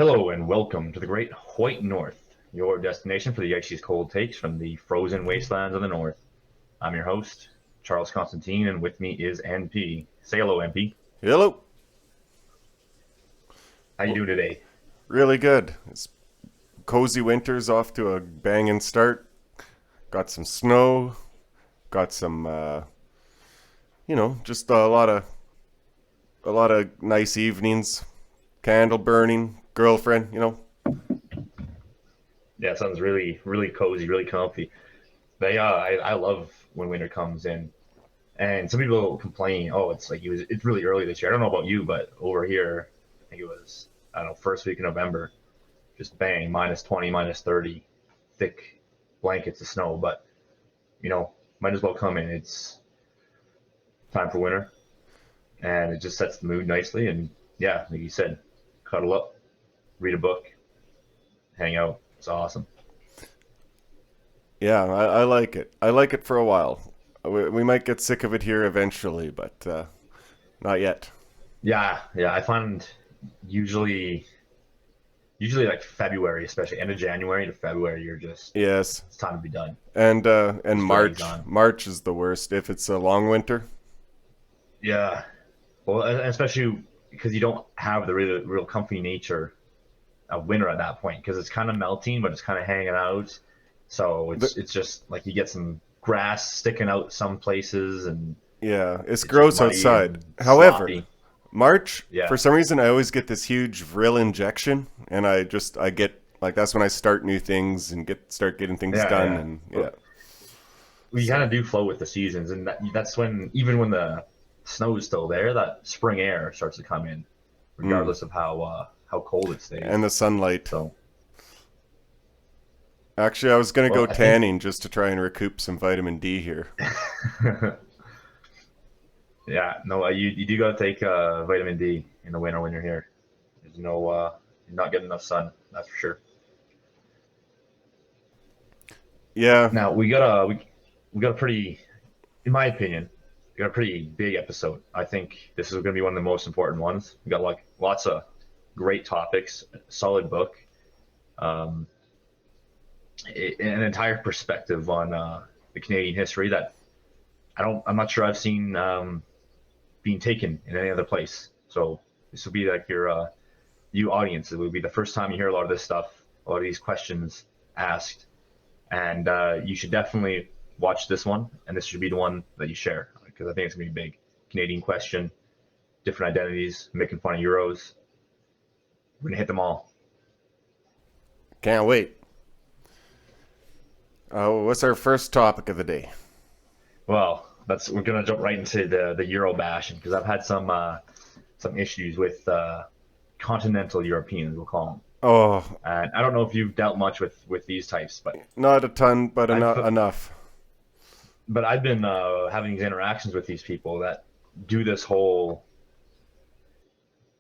Hello and welcome to the great White North, your destination for the icy's cold takes from the frozen wastelands of the north. I'm your host, Charles Constantine, and with me is NP. Say hello, NP. Hello. How you doing today? Really good. It's cozy winter's off to a banging start. Got some snow. Got some, just a lot of nice evenings. Candle burning. Girlfriend. Yeah, it sounds really, really cozy, really comfy. But yeah, I love when winter comes in. And some people complain, oh, it's really early this year. I don't know about you, but over here, I think it was, I don't know, first week of November, just bang, minus 20, minus 30, thick blankets of snow. But might as well come in. It's time for winter, and it just sets the mood nicely. And yeah, like you said, cuddle up, read a book, hang out. It's awesome. Yeah, I like it. I like it for a while. We might get sick of it here eventually, but not yet. Yeah, yeah. I find usually, usually like February, especially end of January to February, you're just Yes. it's time to be done. And Just drags March. on. March is the worst if it's a long winter. Yeah. Well, especially because you don't have the real comfy nature of winter at that point because it's kind of melting, but it's kind of hanging out. So The, it's just like you get some grass sticking out some places, and yeah, it's it's just gross muddy outside. and However, sloppy. March, Yeah. for some reason, I always get this huge vril injection, and I get like that's when I start new things and start getting things Yeah, done, yeah. and yeah. But we kind So of do flow with the seasons, and that's when even when the snow is still there, that spring air starts to come in, mm. regardless of how cold it And stays. the sunlight. So, Actually, I was gonna well, go I think, tanning just to try and recoup some vitamin D here. yeah, no, you do gotta take vitamin D in the winter when you're here. There's no, you're not getting enough sun, that's for sure. Yeah. Now we got a pretty, in my opinion, we got a pretty big episode. I think this is going to be one of the most important ones. We got like lots of great topics, solid book, um, an entire perspective on the Canadian history that I'm not sure I've seen being taken in any other place. So this will be like your you audience. It will be the first time you hear a lot of this stuff, a lot of these questions asked, and you should definitely watch this one. And this should be the one that you share because I think it's gonna be big. Canadian question, different identities, making fun of Euros. We're gonna hit them all. Can't wait. What's our first topic of the day? Well, that's we're gonna jump right into the Euro bashing because I've had some issues with continental Europeans, we'll call them. Oh, And I don't know if you've dealt much with these types, but not a ton, but I've enough. I've been having these interactions with these people that do this whole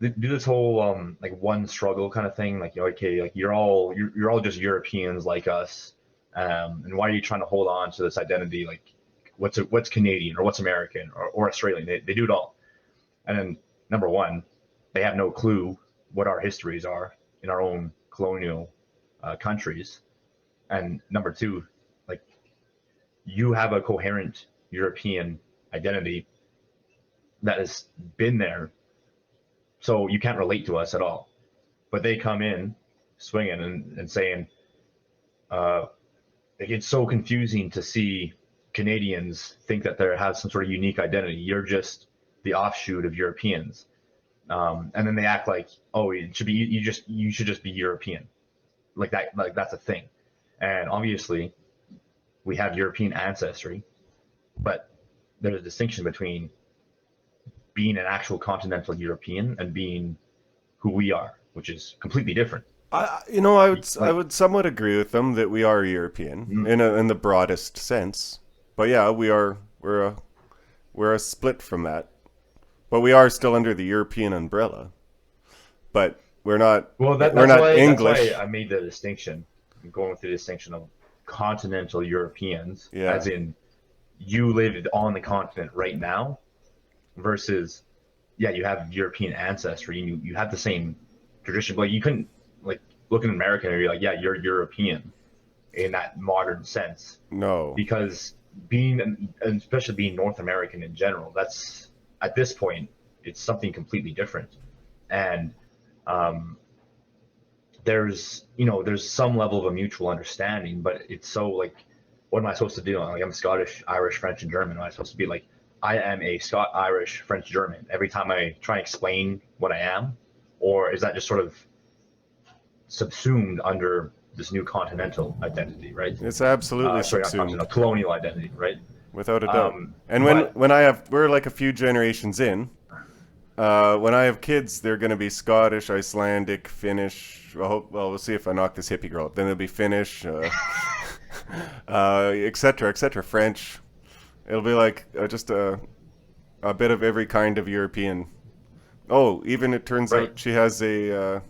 like one struggle kind of thing. Like, okay, like you're all just Europeans like us, and why are you trying to hold on to this identity? Like, what's Canadian or what's American or Australian? They do it all. And then number one, they have no clue what our histories are in our own colonial countries. And number two, like you have a coherent European identity that has been there, so you can't relate to us at all. But they come in swinging and saying, uh, it's so confusing to see Canadians think that they have some sort of unique identity. You're just the offshoot of Europeans, and then they act like, oh, it should be you should just be European, like that, like that's a thing. And obviously, we have European ancestry, but there's a distinction between being an actual continental European and being who we are, which is completely different. I Like, would somewhat agree with them that we are European mm, in the broadest sense. But yeah, we're a split from that. But we are still under the European umbrella. But well, we're not that's why English. I made the distinction. I'm going with the distinction of continental Europeans, Yeah. as in you live on the continent right now, versus yeah, you have European ancestry and you have the same tradition, but you couldn't. like look at America and you're like, yeah, you're European in that modern sense, No. because being, and especially being North American in general, that's at this point it's something completely different. And um, there's some level of a mutual understanding, but it's so like, what am I supposed to do? Like, I'm Scottish, Irish, French, and German. Am I supposed to be like, I am a Scot, Irish, French, German every time I try and explain what I am, or is that just sort of subsumed under this new continental identity, right? It's absolutely Sorry, not subsumed, continental, colonial identity, right? without a doubt. And But when we're like a few generations in, when I have kids, they're going to be Scottish, Icelandic, Finnish. We'll see if I knock this hippie girl up. Then they'll be Finnish, etc., etc., French. It'll be like just a bit of every kind of European. Oh, even it turns right, out she has a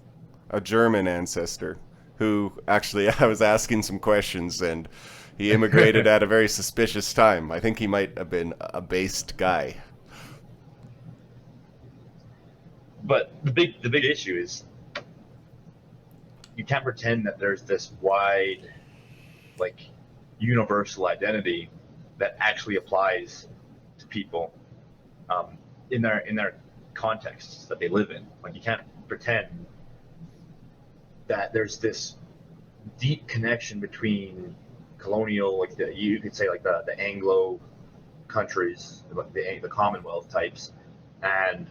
German ancestor who actually I was asking some questions and he immigrated at a very suspicious time. I think he might have been a based guy. but the big issue is you can't pretend that there's this wide, like, universal identity that actually applies to people um, in their contexts that they live in. Like, you can't pretend that there's this deep connection between colonial, like you could say like the Anglo countries, like the Commonwealth types, and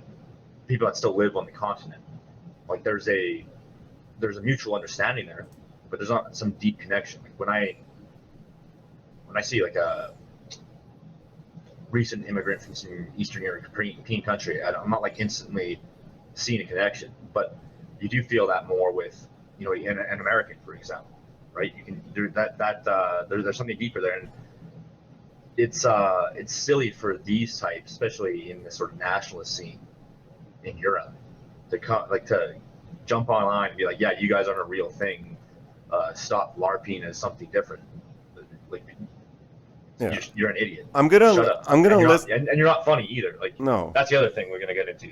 people that still live on the continent. Like, there's a mutual understanding there, but there's not some deep connection. Like, when I see like a recent immigrant from some Eastern European country, I'm not like instantly seeing a connection, but you do feel that more with, an American, for example, right? You can there that there's something deeper there, and it's silly for these types, especially in this sort of nationalist scene in Europe, to jump online and be like, yeah, you guys aren't a real thing. Stop LARPing as something different. Like, Yeah. you're an idiot. I'm gonna Shut up. I'm gonna and you're list not, and you're not funny either. Like, no. that's the other thing we're gonna get into.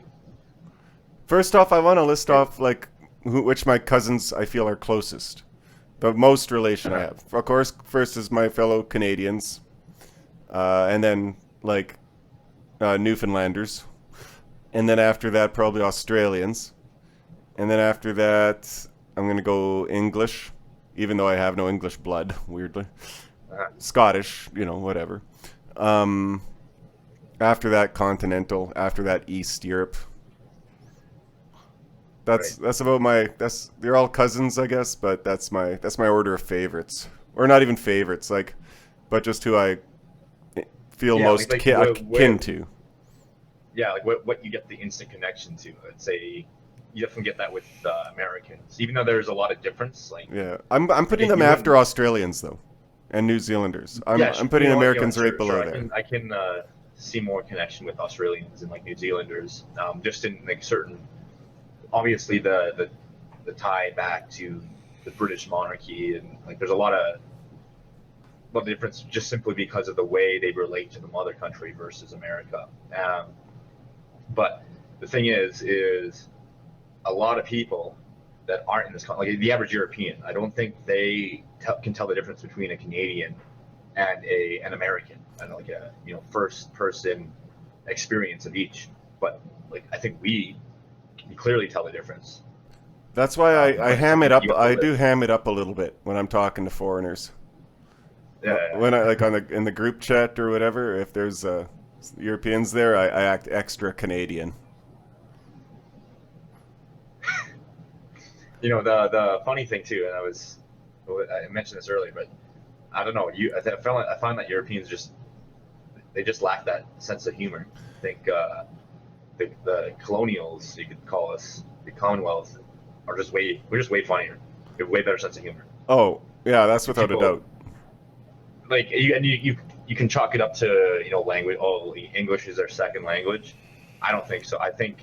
First off, I want to list off like which my cousins I feel are closest. The most relation I have. Of course, first is my fellow Canadians, and then like Newfoundlanders, and then after that probably Australians, and then after that I'm gonna go English, even though I have no English blood, weirdly. Scottish, whatever. After that continental, after that East Europe. That's about they're all cousins, I guess, but that's my order of favorites. Or not even favorites, like, but just who I feel most kin to. Yeah, like what you get the instant connection to. I'd say you definitely get that with Americans, even though there's a lot of difference. Like, yeah, I'm putting them after Australians though, and New Zealanders. I'm putting Americans right below there. I can see more connection with Australians and like New Zealanders, just in like certain. Obviously, the tie back to the British monarchy, and like there's a lot of difference just simply because of the way they relate to the mother country versus America. But the thing is a lot of people that aren't in this country, like the average European, I don't think they can tell the difference between a Canadian and an American, and like a first person experience of each. But like I think we can clearly tell the difference. That's why I ham it up. I do ham it up a little bit when I'm talking to foreigners. Yeah. When I like in the group chat or whatever, if there's Europeans there, I act extra Canadian. The funny thing too, and I mentioned this earlier, but I don't know. I find that Europeans just lack that sense of humor. I think the colonials, you could call us, the Commonwealth, we're just way funnier. We have way better sense of humor. Oh yeah, that's without a doubt. Like you can chalk it up to language. Oh, English is their second language. I don't think so. I think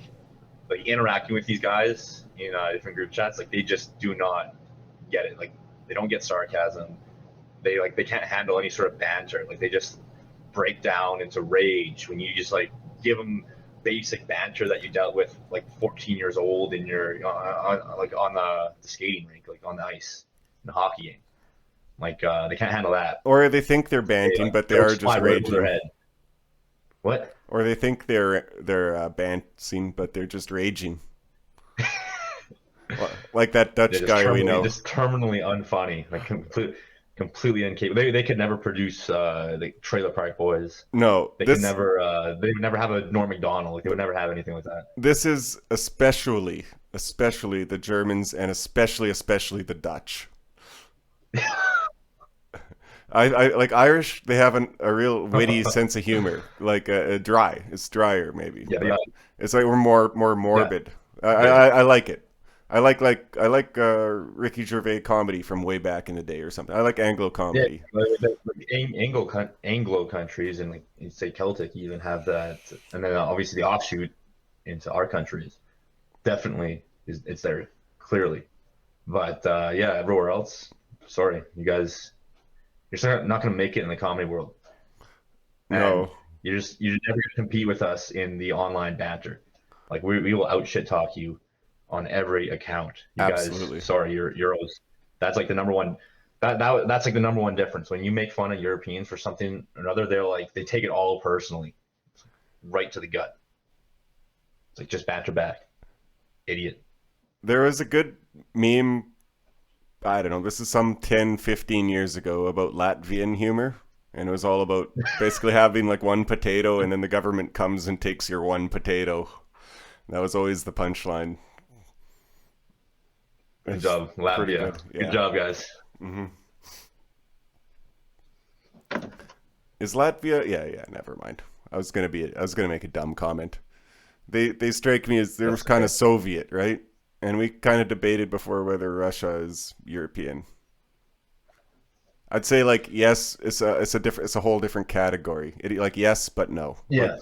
like interacting with these guys in different group chats, like they just do not get it. Like they don't get sarcasm. They can't handle any sort of banter. Like they just break down into rage when you just like give them basic banter that you dealt with like 14 years old in your like on the skating rink, like on the ice in a hockey game. Like they can't handle that. Or they think they're They banting, but they are jokes just fly right over their raging. head. What? Or they think they're banting, but they're just raging. Like that They're Dutch just guy we know. terminally unfunny, like completely incapable. They could never produce the Trailer Park Boys. No, They could never. They would never have a Norm Macdonald. Like they would never have anything like that. this is especially the Germans, and especially the Dutch. I like Irish. They have a real witty sense of humor, like dry. It's drier maybe, Yeah, but it's like we're more yeah, morbid. yeah. I like it. I like Ricky Gervais comedy from way back in the day or something. I like Anglo Yeah, comedy. like Anglo countries and like you say Celtic even have that, and then obviously the offshoot into our countries definitely is it's there clearly, but yeah, everywhere else, sorry, you guys, you're still not going to make it in the comedy world, and No, you're never going to compete with us in the online banter. Like we will out shit talk you on every account. You guys, absolutely. sorry, you're Euros. That's like the number one. That's like the number one difference. When you make fun of Europeans for something or another, they take it all personally, right to the gut. It's like just banter back, idiot. There was a good meme. I don't know. This is some 10, 15 years ago about Latvian humor. And it was all about basically having like one potato, and then the government comes and takes your one potato. That was always the punchline. Good It's job, pretty Latvia. good. Good Yeah. job, guys. hmm Is Latvia? Yeah, yeah. Never mind. I was gonna make a dumb comment. They strike me as they're That's kind okay. of Soviet, right? And we kind of debated before whether Russia is European. I'd say like yes, it's a whole different category. Like yes, but no. Like Yeah,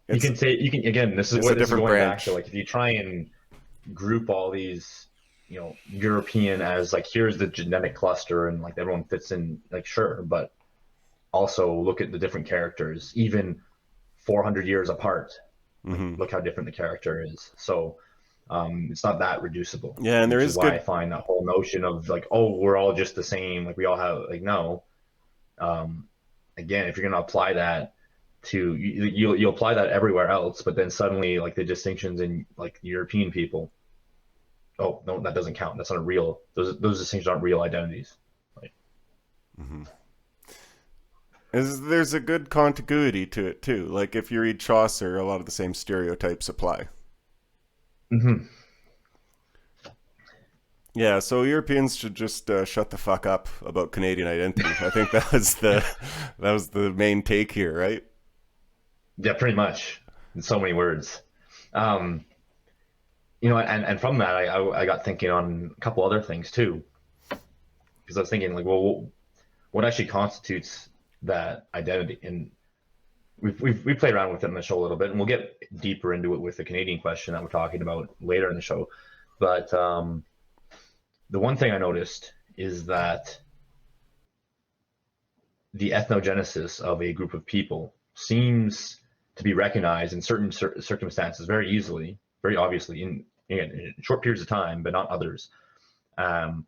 you it's can say you can again. This is it's a what this is different going back to. branch. Like if you try and group all these, European as like here's the genetic cluster and like everyone fits in, like sure, but also look at the different characters, even 400 years apart. Like hmm look how different the character is. So it's not that reducible, Yeah, and there which is is why I good. find that whole notion of like, oh, we're all just the same, like we all have like no. Um, Again, if you're gonna apply that to you'll apply that everywhere else, but then suddenly like the distinctions in like European people, oh no, that doesn't count. That's not real. Those distinctions aren't real identities. Like, hmm There's a good contiguity to it too. Like if you read Chaucer, a lot of the same stereotypes apply. hmm Yeah, so Europeans should just shut the fuck up about Canadian identity. I think that was the main take here, right? yeah, pretty much in so many words. Um, and from that, I got thinking on a couple other things too, because I was thinking like, well, what actually constitutes that identity? And we played around with it in the show a little bit, and we'll get deeper into it with the Canadian question that we're talking about later in the show. But the one thing I noticed is that the ethnogenesis of a group of people seems to be recognized in certain circumstances very easily, very obviously, in short periods of time, but not others. Um,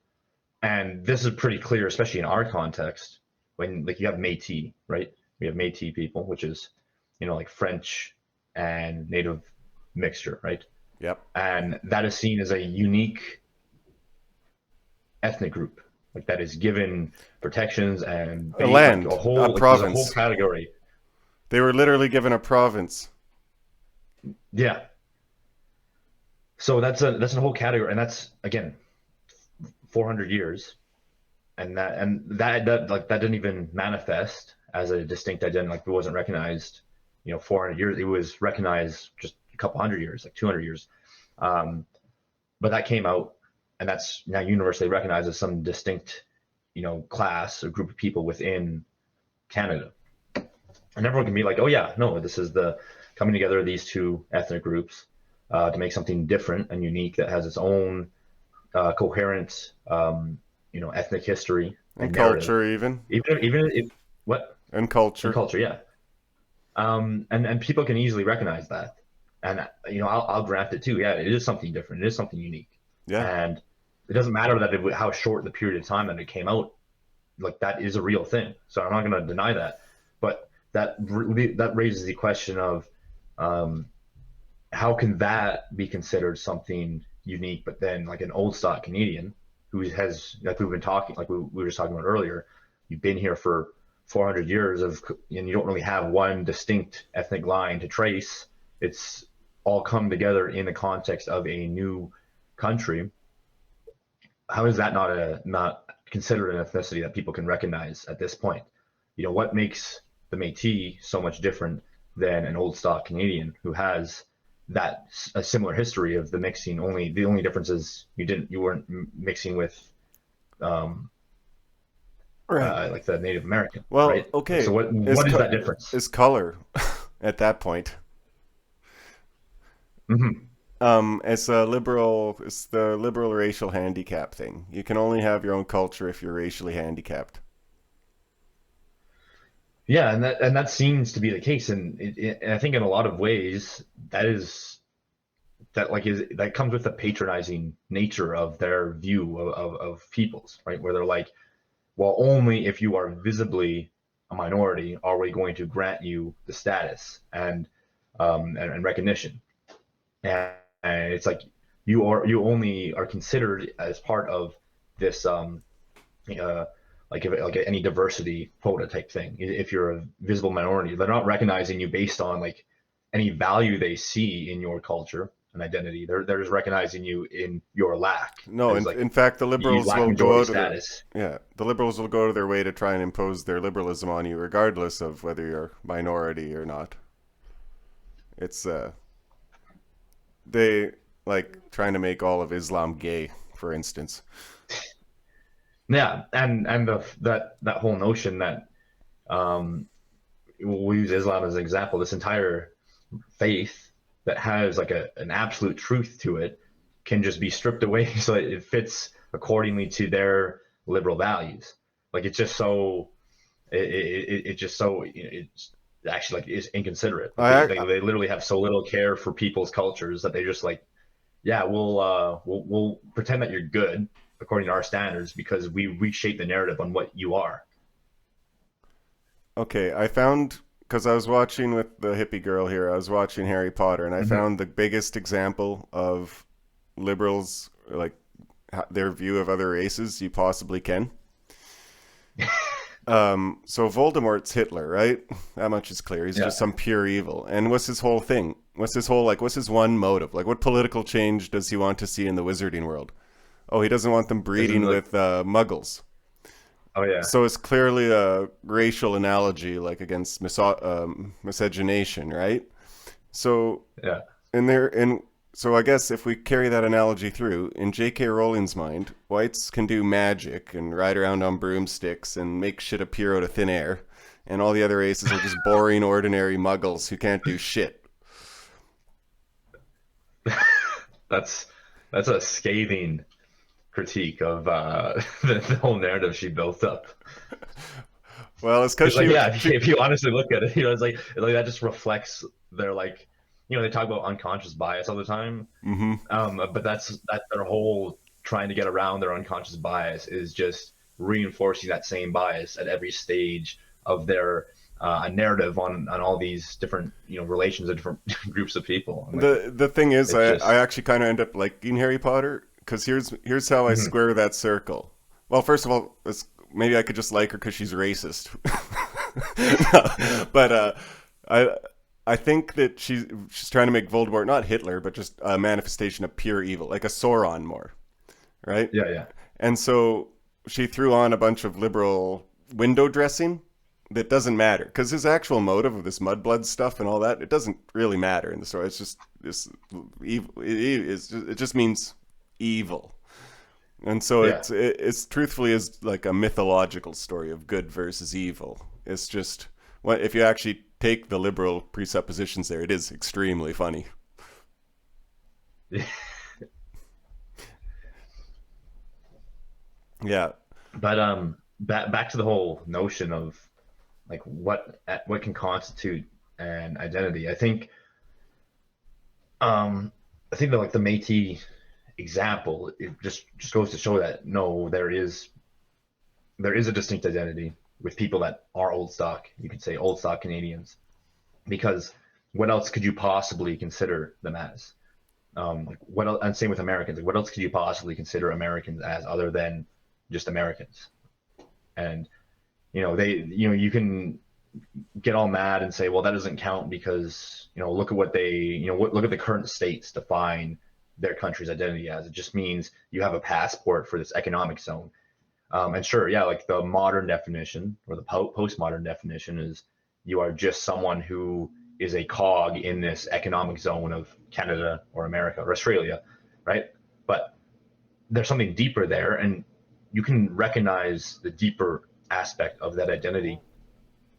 and this is pretty clear, especially in our context, when like you have Métis, right? We have Métis people, which is, like French and Native mixture, right? Yep. And that is seen as a unique ethnic group, like that is given protections and A like land, a a whole like there's a whole province. category. They were literally given a province. Yeah. So that's a whole category, and that's again 400 years, and that like that didn't even manifest as a distinct identity. Like it wasn't recognized, 400 years. It was recognized just a couple hundred years, like 200 years. Um, but that came out, and that's now universally recognized as some distinct, class or group of people within Canada. And everyone can be like, oh yeah, no, this is the coming together of these two ethnic groups to make something different and unique that has its own coherent, ethnic history And and narrative. culture even. Even if what And in culture. culture, yeah, And people can easily recognize that. And I'll grant it too. Yeah, it is something different. It is something unique, Yeah. and it doesn't matter that how short the period of time that it came out. Like that is a real thing. So I'm not going to deny that. But that raises the question of um, how can that be considered something unique, but then like an old stock Canadian who has, like we've been talking, like we were just talking about earlier, you've been here for 400 years and you don't really have one distinct ethnic line to trace. It's all come together in the context of a new country. How is that not considered an ethnicity that people can recognize at this point? What makes the Métis so much different than an old stock Canadian who has that a similar history of the mixing? Only the only difference is you weren't mixing with um, Right. like the Native American, Well, right? Like, so okay. what is that difference? Is color at that point? Hmm. It's the liberal racial handicap thing. You can only have your own culture if you're racially handicapped. Yeah, and that seems to be the case, and I think in a lot of ways that comes with the patronizing nature of their view of peoples, right? Where they're like, well, only if you are visibly a minority are we going to grant you the status and recognition. And, and it's like you only are considered as part of this uh, like any diversity quota type thing. If you're a visible minority, they're not recognizing you based on like any value they see in your culture and identity. They're just recognizing you in your lack No, as like in fact, you lack majority status. the liberals will go to their way to try and impose their liberalism on you, regardless of whether you're minority or not. It's they like trying to make all of Islam gay, for instance. Yeah, and that whole notion that um, we'll use Islam as an example. This entire faith that has like an absolute truth to it can just be stripped away so that it fits accordingly to their liberal values. Like it's just so it just so it's actually like is inconsiderate. Like they literally have so little care for people's cultures that they just like, yeah, we'll pretend that you're good according to our standards because we reshape the narrative on what you are. Okay, I found because I was watching with the hippie girl here. I was watching Harry Potter, and I Mm-hmm. found the biggest example of liberals like their view of other races you possibly can. So Voldemort's Hitler, right? That much is clear. He's Yeah, just some pure evil. And what's his whole thing? What's his one motive? Like, what political change does he want to see in the wizarding world? Oh, he doesn't want them isn't breeding like, with muggles. oh yeah, So it's clearly a racial analogy, like against miscegenation, right? So yeah. in there, and so I guess if we carry that analogy through, in J.K. Rowling's mind, whites can do magic and ride around on broomsticks and make shit appear out of thin air, and all the other races are just boring, ordinary muggles who can't do shit. That's that's a scathing critique of the whole narrative she built up. Well, it's because Because like yeah, she if you honestly look at it, it's like that just reflects their like they talk about unconscious bias all the time, mm-hmm. but that their whole trying to get around their unconscious bias is just reinforcing that same bias at every stage of their narrative on all these different relations of different groups of people. And like The thing is, it's I just actually kind of end up liking Harry Potter because here's how I mhm. square that circle. Well, first of all, maybe I could just like her because she's racist. No, but I I think that she's trying to make Voldemort not Hitler, but just a manifestation of pure evil, like a Sauron more, right? Yeah, yeah. And so she threw on a bunch of liberal window dressing that doesn't matter because his actual motive of this mudblood stuff and all that, it doesn't really matter in the story. It's just this evil. It just means evil. And so Yeah. it's truthfully is like a mythological story of good versus evil. It's just what if you actually take the liberal presuppositions there, it is extremely funny. Yeah. But back to the whole notion of like what can constitute and identity. Um, I think that like the Métis example, it just goes to show that no, there is a distinct identity with people that are old stock. You could say old stock Canadians, because what else could you possibly consider them as? Like what else, and same with Americans. Like what else could you possibly consider Americans as other than just Americans? And you can get all mad and say, well, that doesn't count because look at what look at the current states define their country's identity as. It just means you have a passport for this economic zone. And sure, yeah, like the modern definition or the postmodern definition is you are just someone who is a cog in this economic zone of Canada or America or Australia, right? But there's something deeper there, and you can recognize the deeper aspect of that identity,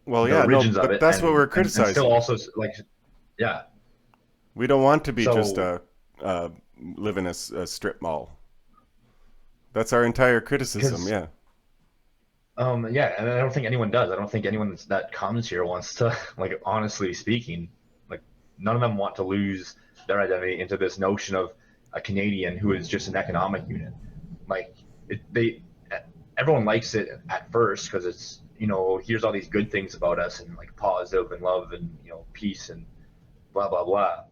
Well, the yeah, no, origins of but it, that's what we're and still criticizing. also like, yeah. We don't want to be just So live in a strip mall. That's our entire criticism. because Yeah. yeah, and I don't think anyone does. I don't think anyone that comes here wants to, like, honestly speaking, like, none of them want to lose their identity into this notion of a Canadian who is just an economic unit. Like, they, everyone likes it at first because it's, here's all these good things about us and like positive and love and peace and blah blah blah.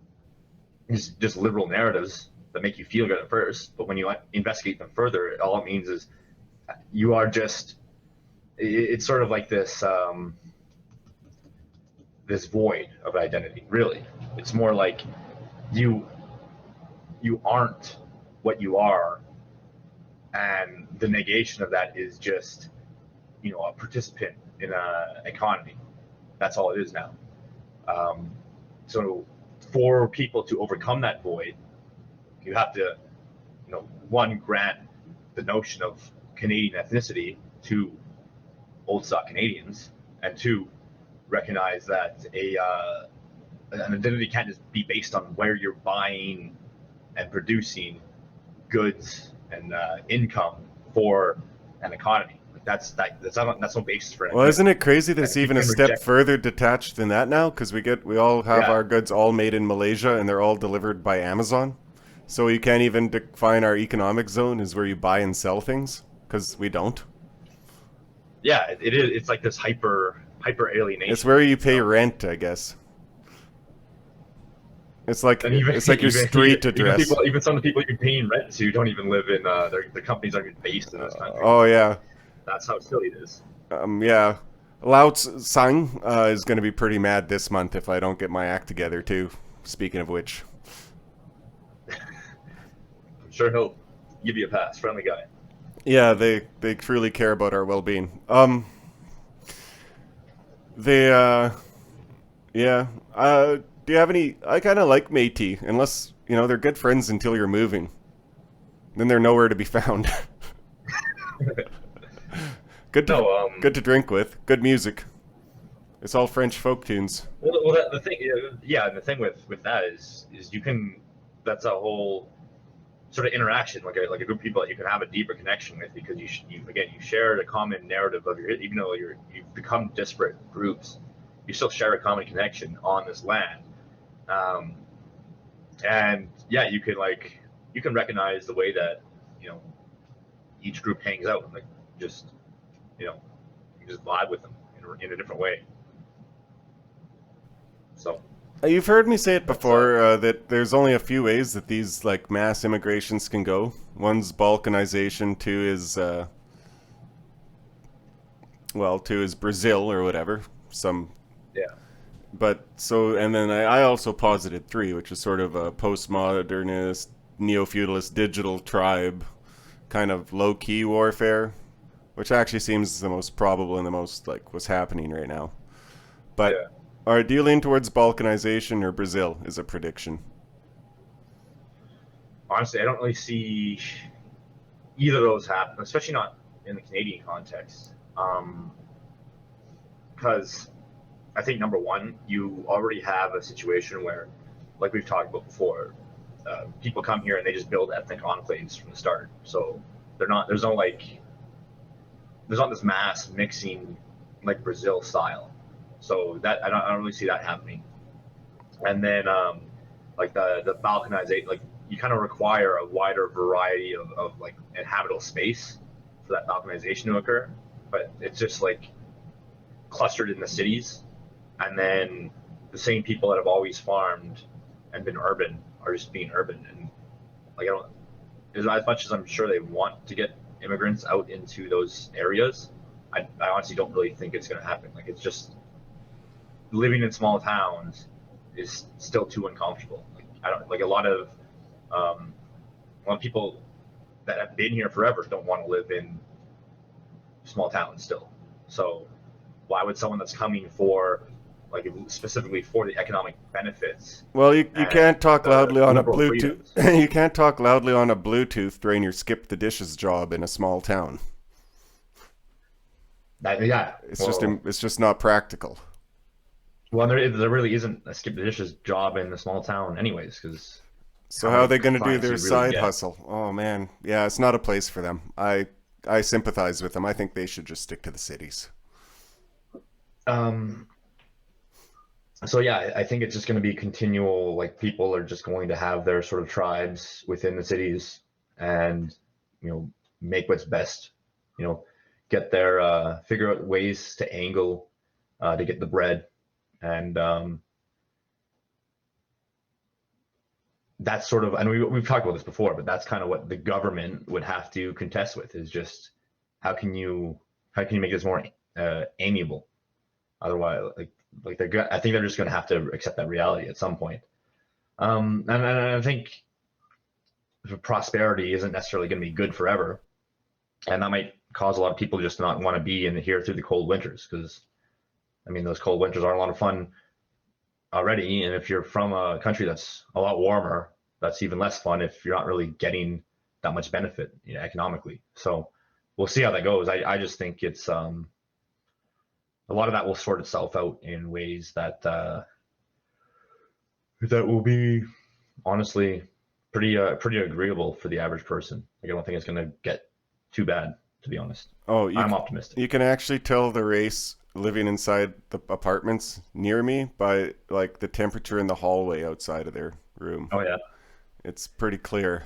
It's just liberal narratives that make you feel good at first, but when you investigate them further, all it means is you are just, it's sort of like this void of identity. Really, it's more like you you aren't what you are, and the negation of that is just a participant in an economy. That's all it is now. um, so for people to overcome that void, you have to, one, grant the notion of Canadian ethnicity to old stock Canadians, and two, recognize that an identity can't just be based on where you're buying and producing goods and income for an economy. Like that's no basis for Well, anything. isn't it crazy that And it's if you even a can step reject, further detached than that now? Because we all have yeah, our goods all made in Malaysia and they're all delivered by Amazon. So you can't even define our economic zone as where you buy and sell things because we don't. yeah, it is. It's like this hyper It's alienation. where you pay rent, I guess. It's like And even it's like your street even address. people, even some of the people you're paying rent to don't even live in their companies aren't even based in this country. Oh yeah, That's how silly it is. yeah. Lao Sang is going to be pretty mad this month if I don't get my act together too. Speaking of which, I'm sure he'll give you a pass. Friendly guy. yeah, they truly care about our well-being. They yeah. Do you have any? I kind of like Métis, unless they're good friends until you're moving. Then they're nowhere to be found. good to No, good to drink with. Good music. It's all French folk tunes. the thing, yeah, and the thing with that is you can, that's a whole sort of interaction, like a group of people that you can have a deeper connection with, because you share a common narrative of even though you've become disparate groups, you still share a common connection on this land. um, and yeah, you can recognize the way that you know each group hangs out, like just you know you just vibe with them in a different way. So You've heard me say it that's before that there's only a few ways that these like mass immigrations can go. One's balkanization, two is Brazil or whatever. yeah, But so, and then I also posited three, which is sort of a postmodernist, neo-feudalist digital tribe, kind of low-key warfare, which actually seems the most probable and the most like what's happening right now. But yeah. do you lean towards balkanization or Brazil is a prediction? Honestly, I don't really see either of those happen, especially not in the Canadian context. Because I think number one, you already have a situation where, like we've talked about before, people come here and they just build ethnic enclaves from the start. So there's not this mass mixing like Brazil style. So that I don't really see that happening. And then like the balkanization, like you kind of require a wider variety of like inhabitable space for that balkanization to occur. But it's just like clustered in the cities, and then the same people that have always farmed and been urban are just being urban. And like I don't, as much as I'm sure they want to get immigrants out into those areas, I honestly don't really think it's going to happen. Like it's just living in small towns is still too uncomfortable. Like I don't like a lot of people that have been here forever don't want to live in small towns still. So why would someone that's coming for like specifically for the economic benefits Well, you and can't talk the loudly on a liberal Bluetooth. freedoms? You can't talk loudly on a Bluetooth during your skip the dishes job in a small town. Yeah, It's just not practical. well, there really isn't a skip the dishes job in a small town, anyways, because So how how are many they going to do clients their you really side get? hustle? Oh man, yeah, it's not a place for them. I sympathize with them. I think they should just stick to the cities. Um, so yeah, I think it's just going to be continual. Like people are just going to have their sort of tribes within the cities, and make what's best. You know, get their figure out ways to angle to get the bread, and that's sort of. And we've talked about this before, but that's kind of what the government would have to contest with is just how can you how can you make this more amiable? Otherwise, I think they're just going to have to accept that reality at some point. And I think prosperity isn't necessarily going to be good forever, and that might cause a lot of people just not want to be in here through the cold winters because I mean those cold winters aren't a lot of fun already, and if you're from a country that's a lot warmer, that's even less fun if you're not really getting that much benefit, economically. So we'll see how that goes. I just think it's a lot of that will sort itself out in ways that will be honestly pretty agreeable for the average person. Like I don't think it's going to get too bad, to be honest. Oh, I'm optimistic. you can actually tell the race living inside the apartments near me by like the temperature in the hallway outside of their room. Oh yeah. It's pretty clear.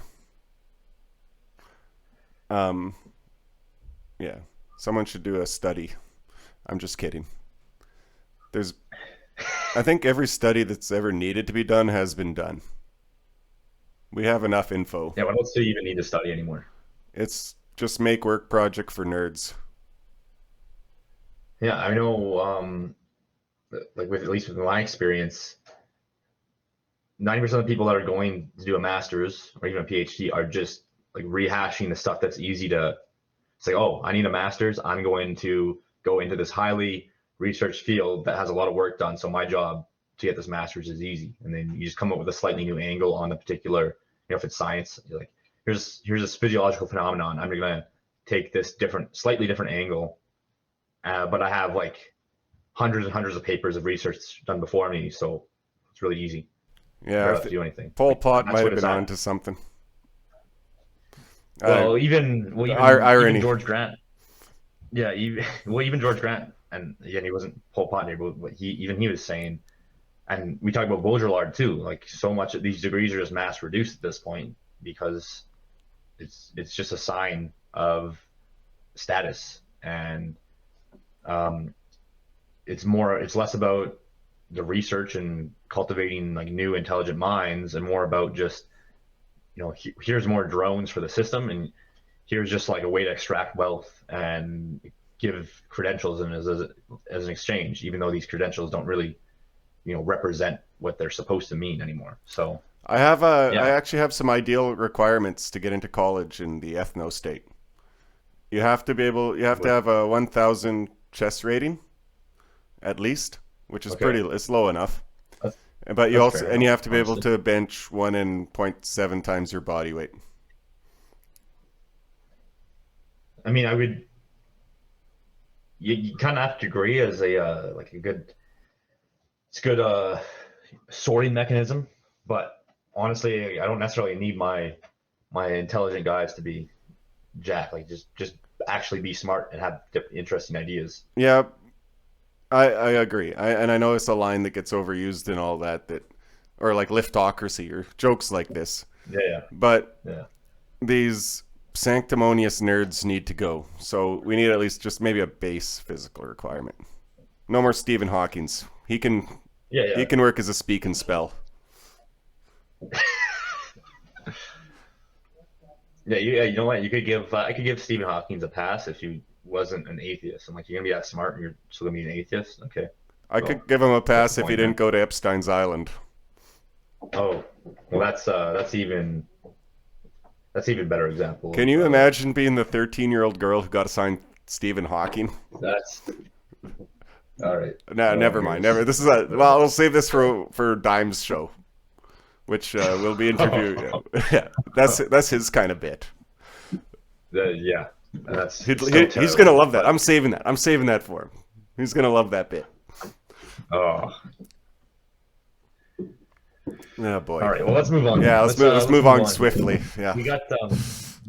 Um, yeah, someone should do a study. I'm just kidding. There's, I think every study that's ever needed to be done has been done. We have enough info. Yeah. What else do you even need to study anymore? It's just make work project for nerds. Yeah, I know. Like with at least with my experience, 90% of the people that are going to do a master's or even a PhD are just like rehashing the stuff that's easy to say, oh, I need a master's. I'm going to go into this highly researched field that has a lot of work done. So my job to get this master's is easy. And then you just come up with a slightly new angle on the particular, if it's science, you're like, here's this physiological phenomenon. I'm going to take this slightly different angle. But I have like hundreds and hundreds of papers of research done before me. So it's really easy. You Yeah, barely I have to do anything. Pol Like, Pot that's might what have it's been at. onto something. Uh, Even irony. George Grant. Yeah, even George Grant, and again, he wasn't Pol Pot, but he was saying, and we talk about Baudrillard too. Like so much of these degrees are just mass reduced at this point because it's just a sign of status, and um, it's less about the research and cultivating like new intelligent minds, and more about just here's more drones for the system, and here's just like a way to extract wealth and give credentials and as an exchange, even though these credentials don't really represent what they're supposed to mean anymore. So I yeah, actually have some ideal requirements to get into college in the ethno state. You have to what, have a 1,000 chess rating at least, which is okay, it's low enough. that's, But that's fair you enough, have to be able honestly. to bench 1.7 times your body weight. I mean, you kind of have to agree as a like a good it's a good sorting mechanism, but honestly, I don't necessarily need my intelligent guys to be jack. Like just actually be smart and have interesting ideas. Yeah, I agree. And I know it's a line that gets overused and all that, or like liftocracy or jokes like this. Yeah, yeah, But yeah. these sanctimonious nerds need to go. So we need at least just maybe a base physical requirement. No more Stephen Hawking's. Yeah, He yeah. can work as a speak and spell. Yeah, you know what? You could give I could give Stephen Hawking a pass if he wasn't an atheist. I'm like, you're gonna be that smart and you're still gonna be an atheist? Okay. I Well, could give him a what's the pass if he point didn't then? go to Epstein's Island. Oh, well, that's even better example Can of you imagine being the 13-year-old girl who got assigned Stephen Hawking? that's all right. No, No one never mind. Never. cares. This is a well. We'll save this for Dime's show, which we'll be interviewing. Yeah, that's his kind of bit. Yeah, that's so He's gonna terrible. love that. But I'm saving that. I'm saving that for him. He's gonna love that bit. oh, Oh boy. all right. Well, let's move on Yeah, then. let's Let's move move on on here. swiftly. Yeah.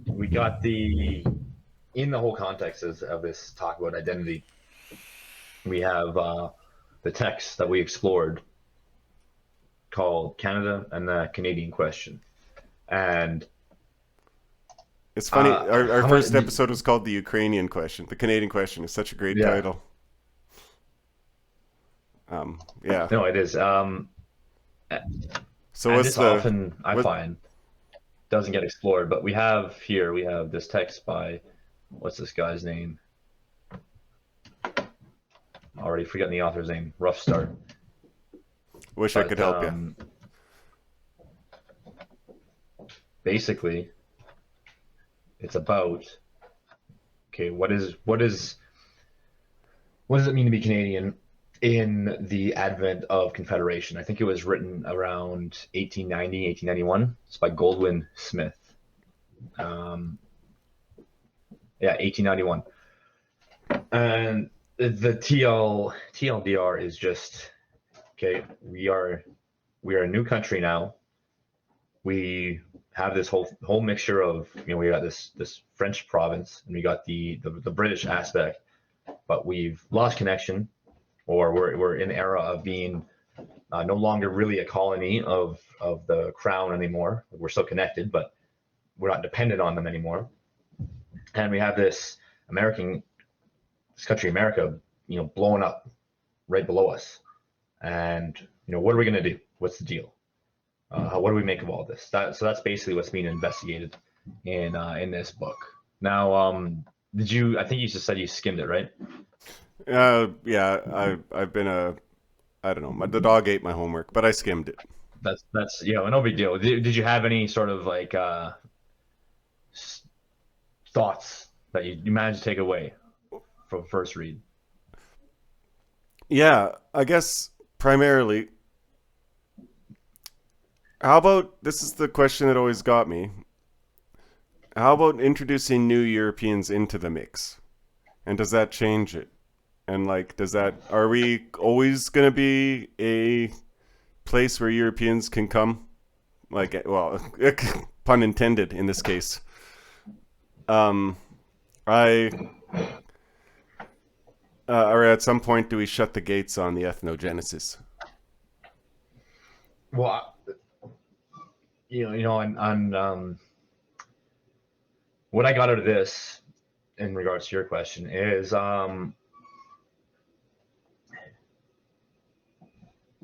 We got the in the whole context of this talk about identity. We have the text that we explored called Canada and the Canadian Question, and It's funny. Our how much? first episode was called the Ukrainian question. The Canadian question is such a great Yeah, title. Yeah. no, it is. So And what's this the often I what? find doesn't get explored, but we have this text by what's this guy's name? Already forgetting the author's name. Rough start. Wish I could But help you. basically, it's about okay, what does it mean to be Canadian in the advent of Confederation? I think it was written around 1890, 1891. It's by Goldwin Smith. Um, yeah, 1891. And the TLDR is just okay. We are a new country now. We have this whole mixture of we got this French province and we got the British aspect, but we've lost connection, or we're in the era of being no longer really a colony of the crown anymore. We're still connected, but we're not dependent on them anymore. And we have this country, America, blowing up right below us. And what are we gonna do? What's the deal? What do we make of all this? So that's basically what's being investigated in this book. Now, did you? I think you just said you skimmed it, right? Yeah. I've been I don't know. The dog ate my homework, but I skimmed it. That's no big deal. Did you have any sort of like thoughts that you managed to take away from first read? Yeah, I guess primarily. How about this is the question that always got me. How about introducing new Europeans into the mix? And does that change it? And like, are we always going to be a place where Europeans can come? Like, well, pun intended in this case. Um, I, or at some point, do we shut the gates on the ethnogenesis? Well, on what I got out of this in regards to your question is you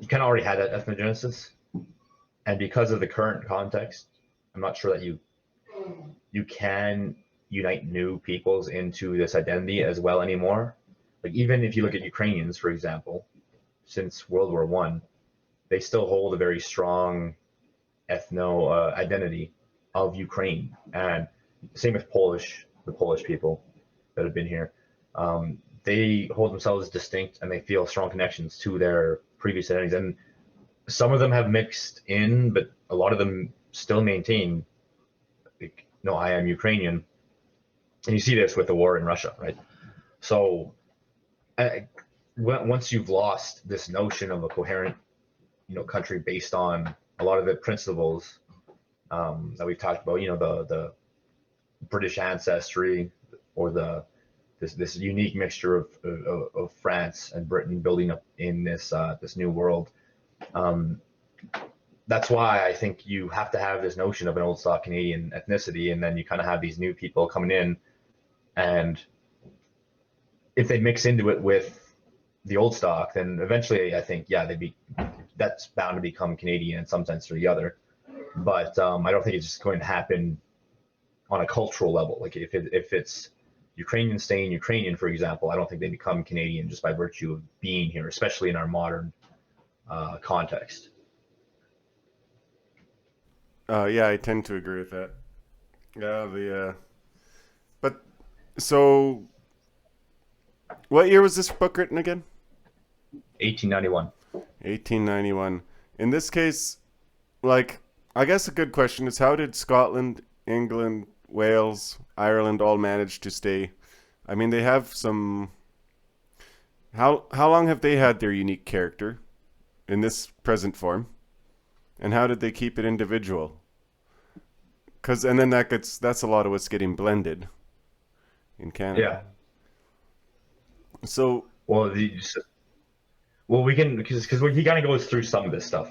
kind of already had that ethnogenesis, and because of the current context, I'm not sure that you can unite new peoples into this identity as well anymore. Like even if you look at Ukrainians, for example, since World War One, they still hold a very strong ethno identity of Ukraine, and same with the Polish people that have been here. They hold themselves distinct, and they feel strong connections to their previous identities. And some of them have mixed in, but a lot of them still maintain, like, no, I am Ukrainian. And you see this with the war in Russia, right? So once you've lost this notion of a coherent, country based on a lot of the principles that we've talked about, the British ancestry or the this unique mixture of France and Britain building up in this new world. Um, that's why I think you have to have this notion of an old stock Canadian ethnicity, and then you kind of have these new people coming in, and if they mix into it with the old stock, then eventually I think that's bound to become Canadian in some sense or the other. But I don't think it's just going to happen on a cultural level. Like if it's Ukrainian staying Ukrainian, for example, I don't think they become Canadian just by virtue of being here, especially in our modern context. Yeah, I tend to agree with that. Yeah, but so what year was this book written again? 1891. 1891. In this case, like, I guess a good question is how did Scotland, England, Wales, Ireland all manage to stay? I mean, they have some. How long have they had their unique character in this present form, and how did they keep it individual? Because and then that's a lot of what's getting blended in Canada. Yeah. So Well, we can because he kind of goes through some of this stuff,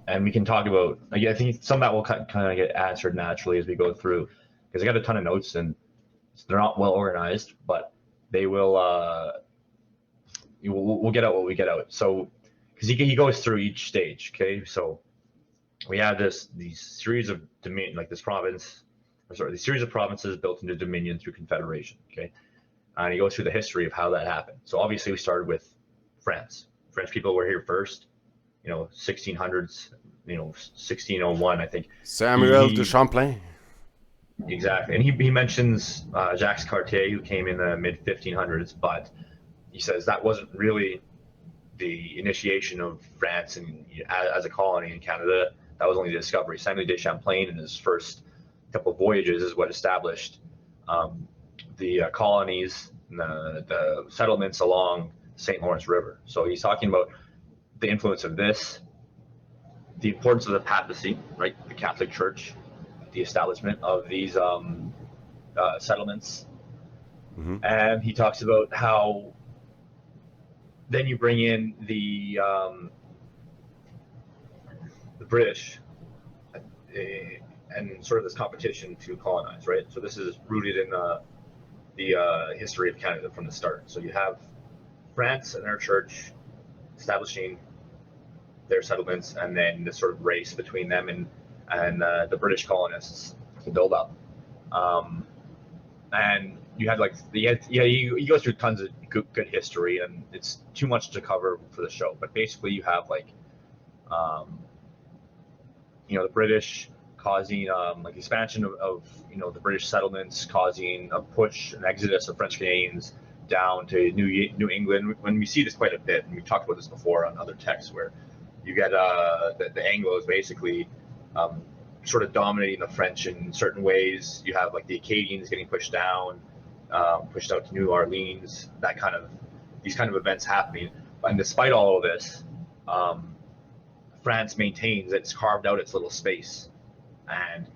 and we can talk about. I think some of that will kind of get answered naturally as we go through, because I got a ton of notes and they're not well organized, but they will. We'll get out what we get out. So, because he goes through each stage. Okay, so we have these series of dominion, like this province, or sorry, these series of provinces built into dominion through confederation. Okay, and he goes through the history of how that happened. So obviously we started with France. French people were here first, 1600s, 1601, I think. Samuel de Champlain. Exactly, and he mentions Jacques Cartier, who came in the mid 1500s, but he says that wasn't really the initiation of France and as a colony in Canada. That was only the discovery. Samuel de Champlain, in his first couple of voyages, is what established the colonies, and the settlements along St. Lawrence River. So he's talking about the influence of this, the importance of the papacy, right, the Catholic Church, the establishment of these settlements, and he talks about how then you bring in the British and sort of this competition to colonize, right? So this is rooted in the history of Canada from the start. So you have France and their church establishing their settlements, and then this sort of race between them and the British colonists to build up. And you had he goes through tons of good history, and it's too much to cover for the show. But basically, you have the British causing like expansion of the British settlements, causing a push, an exodus of French Canadians down to New England. When we see this quite a bit, and we talked about this before on other texts, where you get the Anglos basically sort of dominating the French in certain ways. You have like the Acadians getting pushed down, pushed out to New Orleans. These kind of events happening. And despite all of this, France maintains that it's carved out its little space and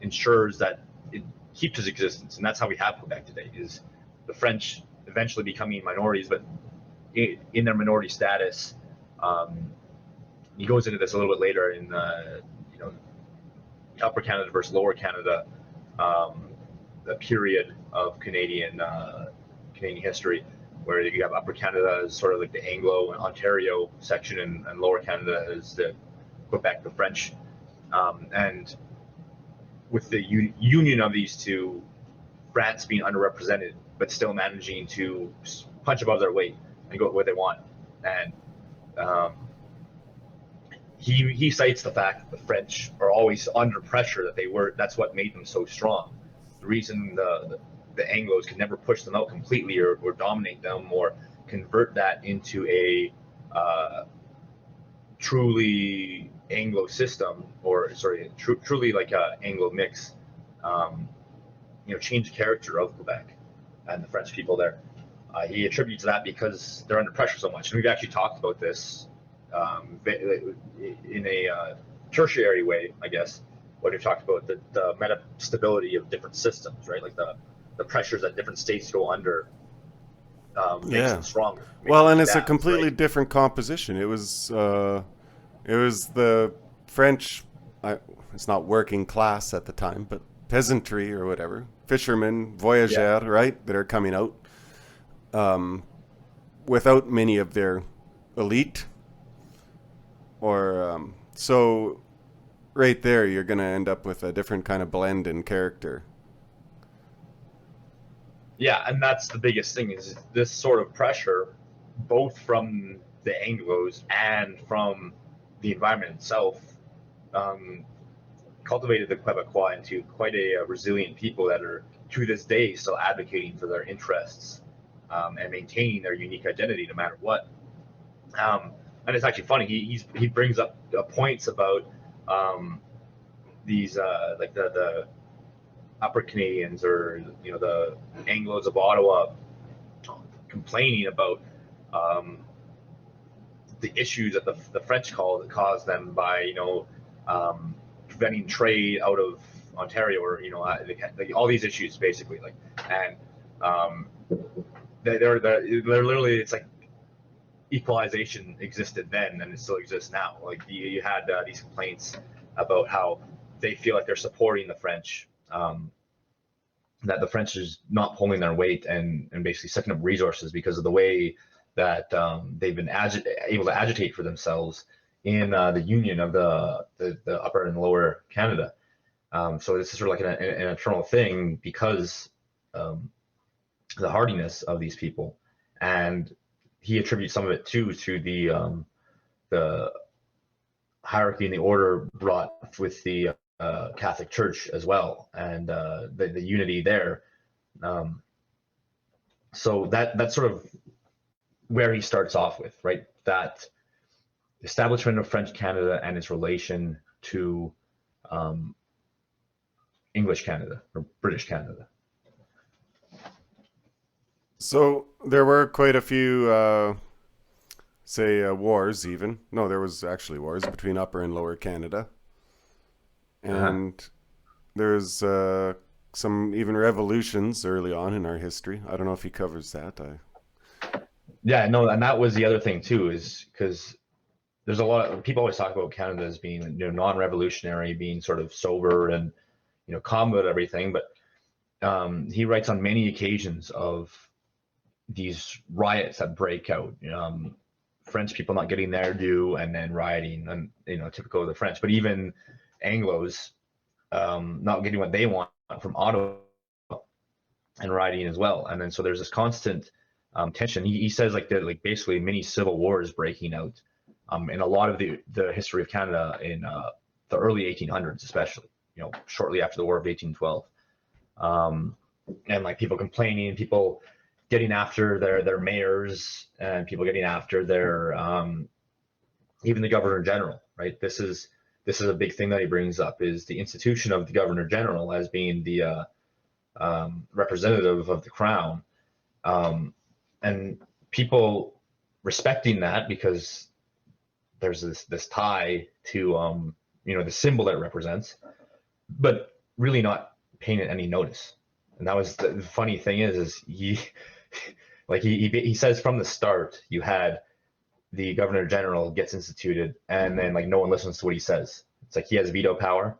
ensures that it keeps its existence. And that's how we have Quebec today, is the French eventually becoming minorities, but in their minority status. He goes into this a little bit later in Upper Canada versus Lower Canada, the period of Canadian history, where you have Upper Canada as sort of like the Anglo and Ontario section, and Lower Canada is the Quebec, the French, and with the union of these two, France being underrepresented, but still managing to punch above their weight and go where they want. And he cites the fact that the French are always under pressure, that's what made them so strong. The reason the Anglos could never push them out completely or dominate them or convert that into a truly Anglo system, or truly like a Anglo mix, change the character of Quebec and the French people there. He attributes that because they're under pressure so much. And we've actually talked about this in a tertiary way, I guess, when we talked about the meta stability of different systems, right? Like the pressures that different states go under makes them Yeah. stronger, makes Well, them and it's a staff, completely right? different composition. It was the French. I, it's not working class at the time, but peasantry or whatever, fishermen, Yeah, voyageurs, right, that are coming out um, without many of their elite. Or so right there, you're going to end up with a different kind of blend in character. yeah, and that's the biggest thing is this sort of pressure, both from the Anglos and from the environment itself, um, cultivated the Quebecois into quite a resilient people that are to this day still advocating for their interests and maintaining their unique identity no matter what. Um, and it's actually funny. He brings up points about um, these like the Upper Canadians or the Anglos of Ottawa complaining about um, the issues that the French caused them by preventing trade out of Ontario or all these issues basically and um, they're literally it's like equalization existed then and it still exists now. Like you had these complaints about how they feel like they're supporting the French, that the French is not pulling their weight and basically sucking up resources because of the way that they've been able to agitate for themselves in the union of the upper and lower Canada. So this is sort of like an eternal thing because um, the hardiness of these people, and he attributes some of it too to the hierarchy and the order brought with the Catholic Church as well, and the unity there. Um, so that's sort of where he starts off with, right? That establishment of French Canada and its relation to um, English Canada or British Canada. So there were quite a few, say, wars. Even no, there was actually wars between Upper and Lower Canada, Uh-huh. and there's some even revolutions early on in our history. I don't know if he covers that. Yeah, no, and that was the other thing too, is because there's a lot of people always talk about Canada as being non-revolutionary, being sort of sober and calm about everything, but he writes on many occasions of these riots that break out. French people not getting their due and then rioting, and typical of the French, but even Anglos not getting what they want from Ottawa and rioting as well. And then so there's this constant tension. He says like basically mini civil wars breaking out in a lot of the history of Canada in the early 1800s, especially shortly after the War of 1812. And like people complaining, people getting after their mayors, and people getting after their even the governor general. Right. This is a big thing that he brings up is the institution of the governor general as being the representative of the crown, and people respecting that because there's this tie to the symbol that it represents, but really not paying it any notice. And that was the funny thing is he like he says from the start you had the governor general gets instituted and then like no one listens to what he says. It's like he has veto power,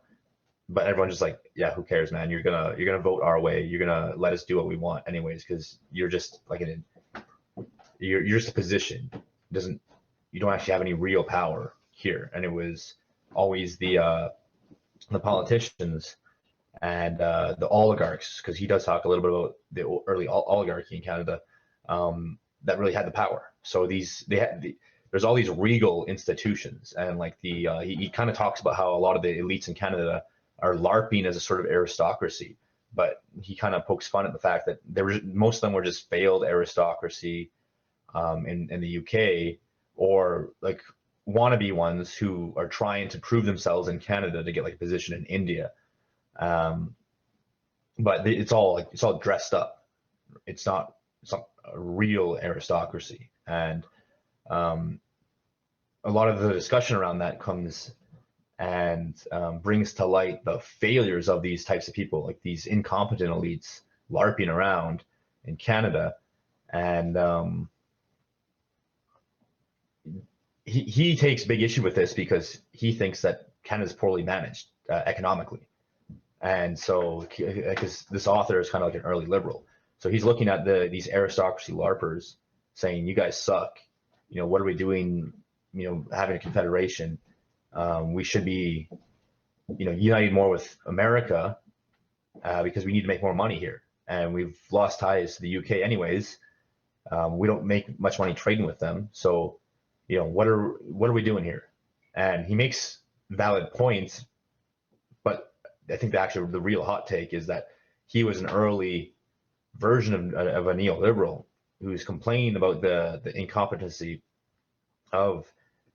but everyone's just like, yeah, who cares, man? You're gonna vote our way. You're gonna let us do what we want anyways because you're just like you're just a position. It doesn't you don't actually have any real power here. And it was always the politicians and the oligarchs, because he does talk a little bit about the early oligarchy in Canada, that really had the power. So there's all these regal institutions, and like he kind of talks about how a lot of the elites in Canada are LARPing as a sort of aristocracy, but he kind of pokes fun at the fact that most of them were just failed aristocracy in the UK, or like wannabe ones who are trying to prove themselves in Canada to get like a position in India. Um, but it's all dressed up. It's not a real aristocracy, and um, a lot of the discussion around that comes and brings to light the failures of these types of people, like these incompetent elites LARPing around in Canada, and he takes big issue with this because he thinks that Canada's poorly managed economically. And so, because this author is kind of like an early liberal, so he's looking at these aristocracy LARPers, saying, "You guys suck. What are we doing? Having a confederation. We should be, united more with America because we need to make more money here, and we've lost ties to the UK anyways. We don't make much money trading with them. So, what are we doing here?" And he makes valid points, but I think the real hot take is that he was an early version of a neoliberal who's complaining about the incompetency of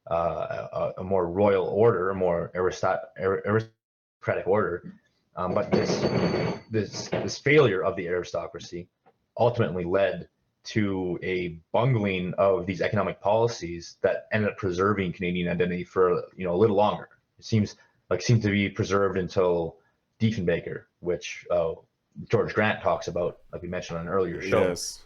a more royal order, a more aristocratic order, but this failure of the aristocracy ultimately led to a bungling of these economic policies that ended up preserving Canadian identity for a little longer. It seems to be preserved until Diefenbaker, which George Grant talks about, like we mentioned on an earlier show. Yes.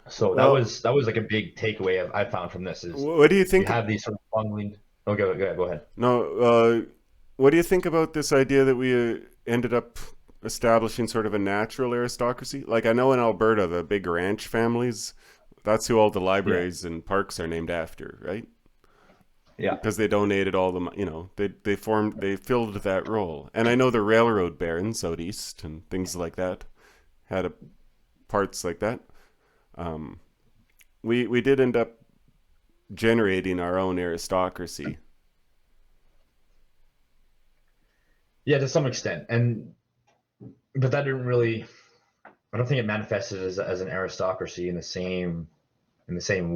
So that was like a big takeaway I found from this. Is what do you think? You have these sort of bungling. Oh, go ahead. No, what do you think about this idea that we ended up establishing sort of a natural aristocracy? Like, I know in Alberta, the big ranch families, that's who all the libraries and parks are named after, right? Yeah. Because they donated all the, they filled that role. And I know the railroad barons out east and things like that had parts like that. We did end up generating our own aristocracy. Yeah, to some extent, but that didn't really. I don't think it manifested as an aristocracy in the same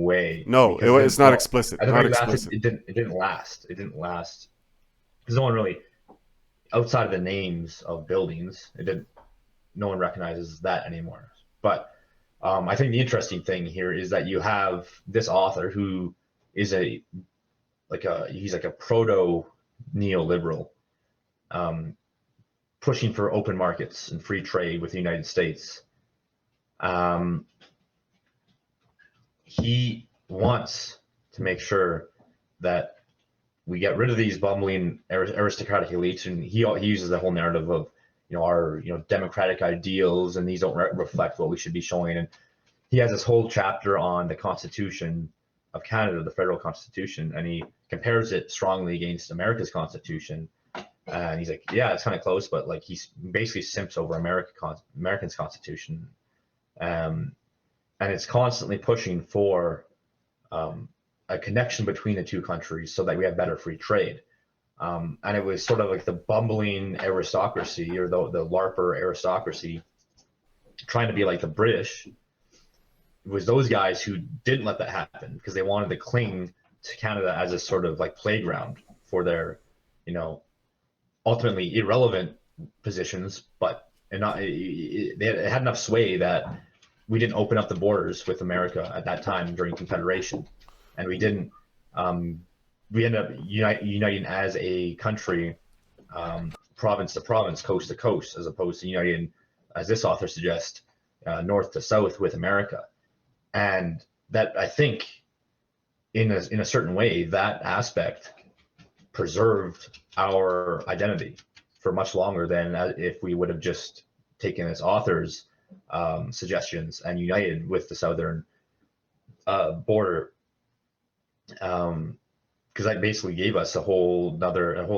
way. No, it's not explicit. Not explicit. It didn't last. It didn't last because no one really, outside of the names of buildings, no one recognizes that anymore. But I think the interesting thing here is that you have this author who is he's like a proto neoliberal, pushing for open markets and free trade with the United States. He wants to make sure that we get rid of these bumbling aristocratic elites, and he uses the whole narrative of our democratic ideals, and these don't reflect what we should be showing. And he has this whole chapter on the Constitution of Canada, the federal Constitution, and he compares it strongly against America's Constitution. And he's like, yeah, it's kind of close, but like he basically simps over American's Constitution, and it's constantly pushing for a connection between the two countries so that we have better free trade. And it was sort of like the bumbling aristocracy, or the LARPer aristocracy, trying to be like the British. It was those guys who didn't let that happen because they wanted to cling to Canada as a sort of like playground for their, ultimately irrelevant positions, but they had enough sway that we didn't open up the borders with America at that time during Confederation, and we didn't. We ended up uniting as a country, province to province, coast to coast, as opposed to uniting, as this author suggests, north to south with America. And that, I think, in a certain way, that aspect preserved our identity for much longer than if we would have just taken this author's suggestions and united with the southern border, because that basically gave us a whole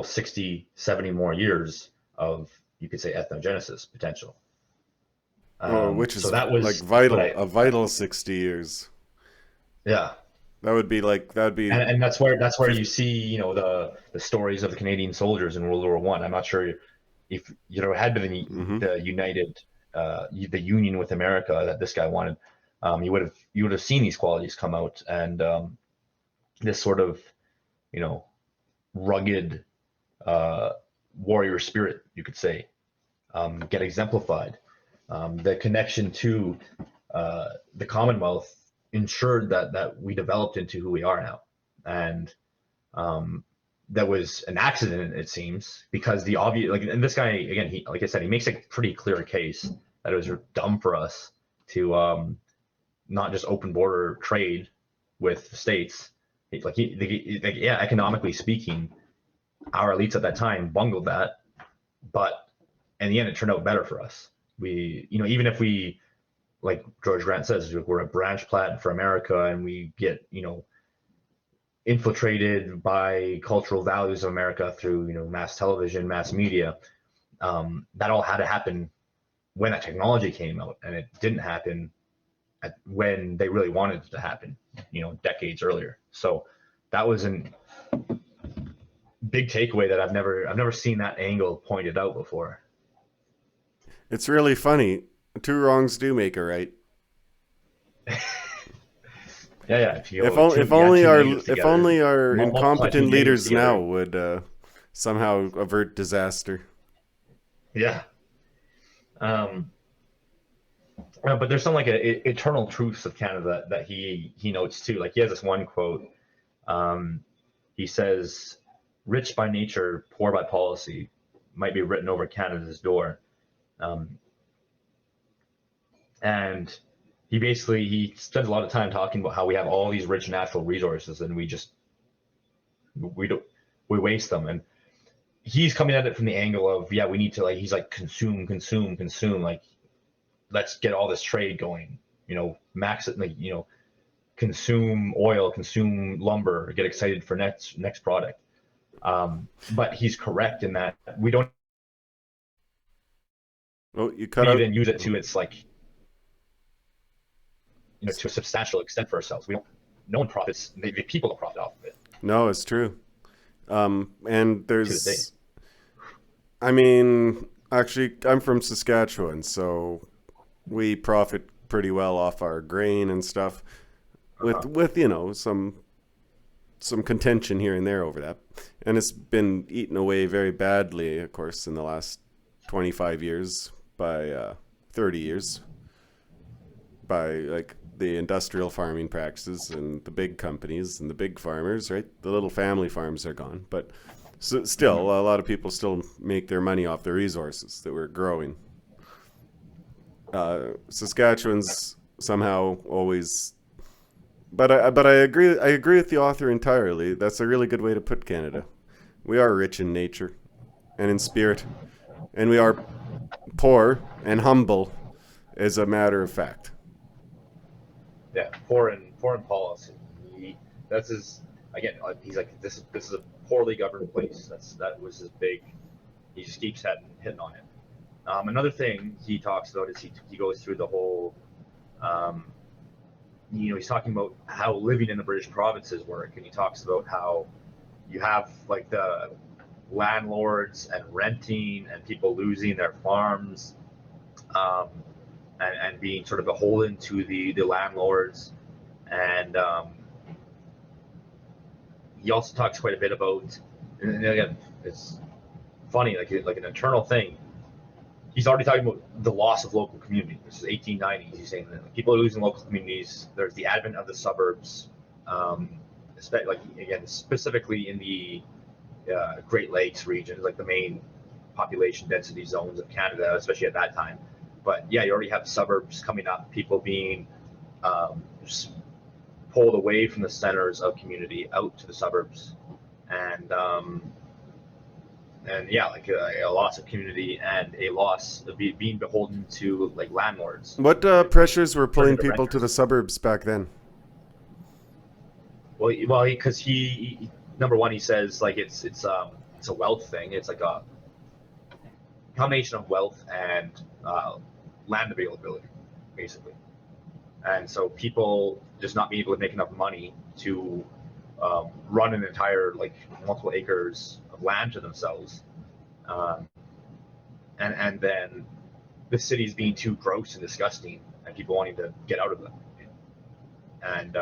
60, 70 more years of, you could say, ethnogenesis potential. Which is so that was like a vital 60 years. Yeah. That would be, and that's where you see, the stories of the Canadian soldiers in World War I. I'm not sure if had been the united, the union with America that this guy wanted, you would have seen these qualities come out, and this sort of, rugged warrior spirit, you could say, get exemplified. The connection to the Commonwealth ensured that we developed into who we are now, and that was an accident, it seems, because the obvious, like, and this guy again, he, like I said, he makes a pretty clear case that it was dumb for us to not just open border trade with the states. Like, yeah, economically speaking, our elites at that time bungled that, but in the end, it turned out better for us. We, even if we, like George Grant says, we're a branch plat for America, and we get, infiltrated by cultural values of America through, mass television, mass media. That all had to happen when that technology came out, and it didn't happen when they really wanted it to happen, decades earlier. So that was a big takeaway that I've never seen that angle pointed out before. It's really funny. Two wrongs do make a right. Yeah. If only our incompetent leaders now would somehow avert disaster. Yeah. But there's some like eternal truths of Canada that he notes too. Like he has this one quote. He says, "Rich by nature, poor by policy," might be written over Canada's door. And he spends a lot of time talking about how we have all these rich natural resources, and we waste them. And he's coming at it from the angle of, yeah, we need to, like, he's like, consume, like, let's get all this trade going, max it, like, consume oil, consume lumber, get excited for next product. But he's correct in that we don't even use it to its, like, to a substantial extent for ourselves. No one profits. The people don't profit off of it. No, it's true. And there's, I mean, actually, I'm from Saskatchewan, so we profit pretty well off our grain and stuff, with some contention here and there over that, and it's been eaten away very badly, of course, in the last 25 years by 30 years by, like, the industrial farming practices and the big companies and the big farmers, right? The little family farms are gone, but still, a lot of people still make their money off the resources that we're growing. Saskatchewan's somehow always, but I agree with the author entirely. That's a really good way to put Canada. We are rich in nature and in spirit, and we are poor and humble as a matter of fact. Yeah, foreign policy. That's his, again. He's like, this is a poorly governed place. That was his big. He just keeps hitting on it. Another thing he talks about is he goes through the whole. He's talking about how living in the British provinces work, and he talks about how you have, like, the landlords and renting and people losing their farms. And being sort of beholden to the landlords. And he also talks quite a bit about, and again, it's funny, like an internal thing. He's already talking about the loss of local community. This is 1890s. He's saying that people are losing local communities. There's the advent of the suburbs, specifically in the Great Lakes region, like the main population density zones of Canada, especially at that time. But yeah, you already have suburbs coming up, people being pulled away from the centers of community out to the suburbs, and yeah, like a loss of community and a loss of being beholden to, like, landlords. What pressures were pulling people to the suburbs back then? Well, because he number one, he says, like, it's a wealth thing. It's like a combination of wealth and land availability, basically. And so people just not being able to make enough money to run an entire, like, multiple acres of land to themselves, and then the cities being too gross and disgusting, and people wanting to get out of them, and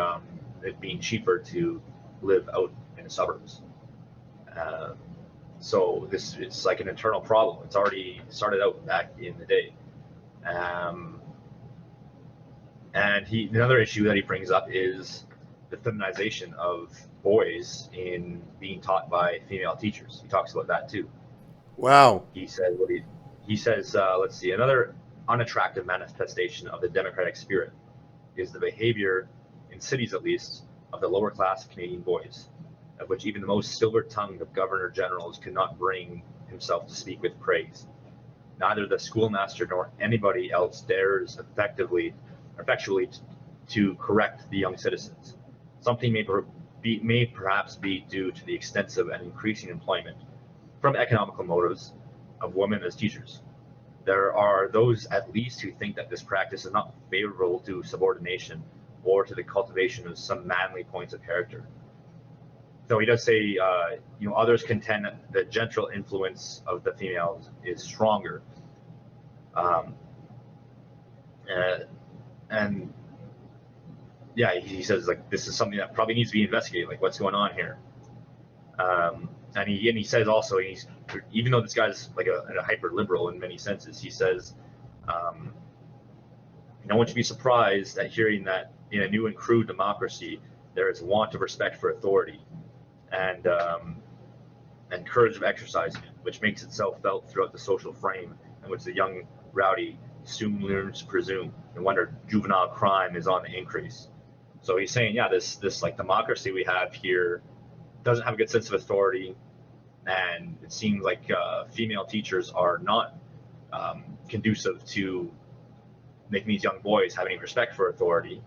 it being cheaper to live out in the suburbs. So it's like an internal problem. It's already started out back in the day. And another issue that he brings up is the feminization of boys in being taught by female teachers. He talks about that too. Wow. He said what he says. Let's see. Another unattractive manifestation of the democratic spirit is the behavior, in cities at least, of the lower class of Canadian boys, of which even the most silver-tongued of governor generals could not bring himself to speak with praise. Neither the schoolmaster nor anybody else dares effectually to correct the young citizens. Something may perhaps be due to the extensive and increasing employment, from economical motives, of women as teachers. There are those at least who think that this practice is not favorable to subordination or to the cultivation of some manly points of character. So he does say, others contend that the gentle influence of the females is stronger. Um, and yeah, he says like this is something that probably needs to be investigated. Like what's going on here? And he says also even though this guy's like a hyper liberal in many senses, he says no one should be surprised at hearing that in a new and crude democracy there is a want of respect for authority and courage of exercising it, which makes itself felt throughout the social frame in which the young rowdy soon learns to presume, no wonder juvenile crime is on the increase. So he's saying, yeah, this like democracy we have here doesn't have a good sense of authority, and it seems like female teachers are not conducive to making these young boys have any respect for authority.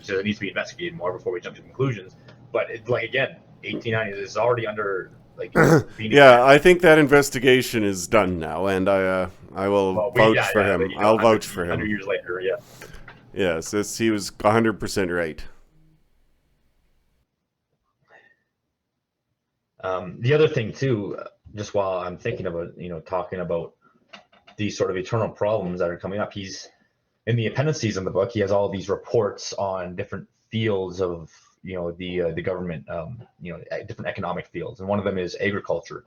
So it needs to be investigated more before we jump to conclusions. But like again, 1890 is already under like being Yeah, I think that investigation is done now, and I will vouch for him. I'll vouch for him. 100 years later, yeah. Yes, he was 100% right. The other thing too, just while I'm thinking about talking about these sort of eternal problems that are coming up, he's in the appendices in the book. He has all these reports on different fields of the government, different economic fields, and one of them is agriculture.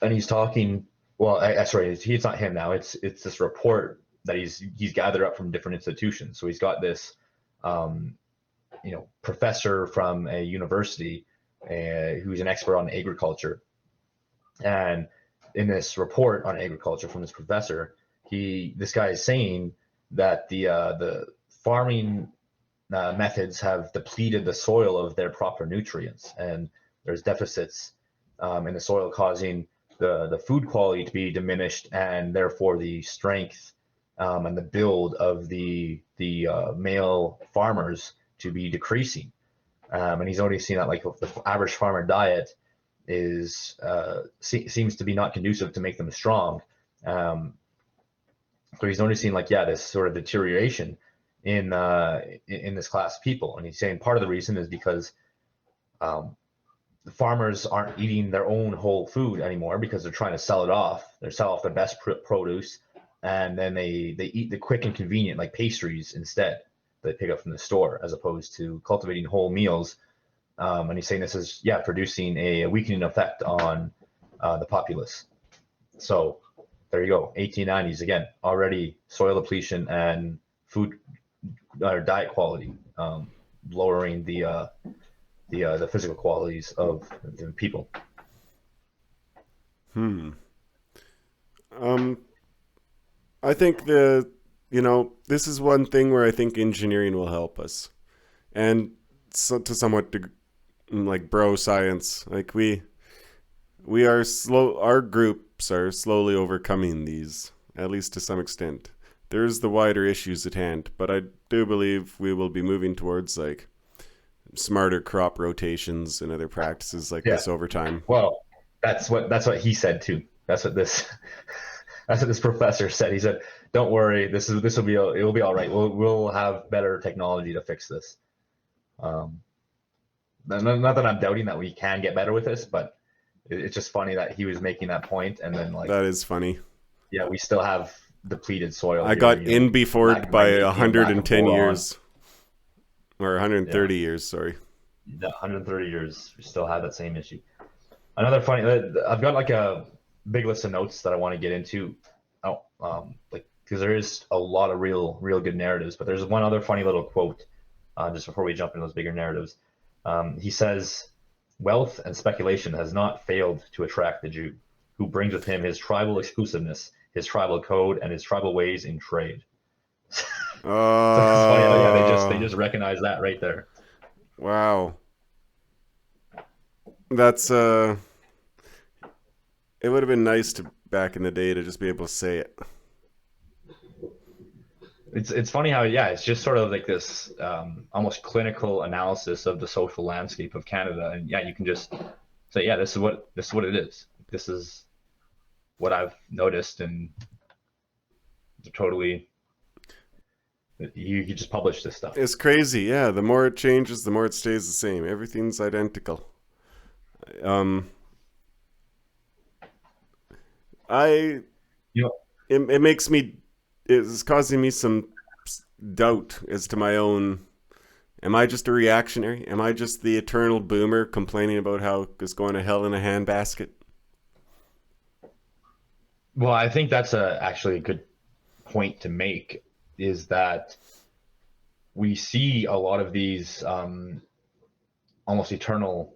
And he's talking. Well, sorry, it's not him now. It's this report that he's gathered up from different institutions. So he's got this, professor from a university who's an expert on agriculture, and in this report on agriculture from this professor, this guy is saying that the farming methods have depleted the soil of their proper nutrients, and there's deficits in the soil causing the food quality to be diminished, and therefore the strength and the build of the male farmers to be decreasing. And he's already seen that like the average farmer diet is seems to be not conducive to make them strong. So he's noticing this sort of deterioration in this class of people, and he's saying part of the reason is because the farmers aren't eating their own whole food anymore because they're trying to sell it off. They sell off their best produce, and then they eat the quick and convenient like pastries instead that they pick up from the store, as opposed to cultivating whole meals. And he's saying this is producing a weakening effect on the populace. So there you go, 1890s again, already soil depletion and food or diet quality, lowering the physical qualities of the people. I think this is one thing where I think engineering will help us, and so to somewhat like bro science, like we are slow. Our groups are slowly overcoming these, at least to some extent. There's the wider issues at hand, but I do believe we will be moving towards like smarter crop rotations and other practices like this over time. Well, that's what he said too. That's what this professor said. He said, "Don't worry, it will be all right. We'll have better technology to fix this." Not that I'm doubting that we can get better with this, but it's just funny that he was making that point, and then that is funny. Yeah, we still have depleted soil. I got in before by 110 years. Or 130 years, sorry. Yeah, 130 years, we still have that same issue. Another funny, I've got like a big list of notes that I want to get into, because there is a lot of real good narratives. But there's one other funny little quote, just before we jump into those bigger narratives. He says, wealth and speculation has not failed to attract the Jew, who brings with him his tribal exclusiveness, his tribal code, and his tribal ways in trade. So it's funny how yeah they Uh, just recognize that right there. wow. That's it would have been nice to back in the day to just be able to say it. It's funny how yeah it's just sort of like this almost clinical analysis of the social landscape of Canada, and yeah you can just say yeah this is what it is. This is what I've noticed, and totally you just publish this stuff. It's crazy, yeah. The more it changes, the more it stays the same. Everything's identical. Um, I You know, it makes me it's causing me some doubt as to my own. Am I just a reactionary? Am I just the eternal boomer complaining about how it's going to hell in a handbasket? well, I think that's a actually a good point to make is that we see a lot of these almost eternal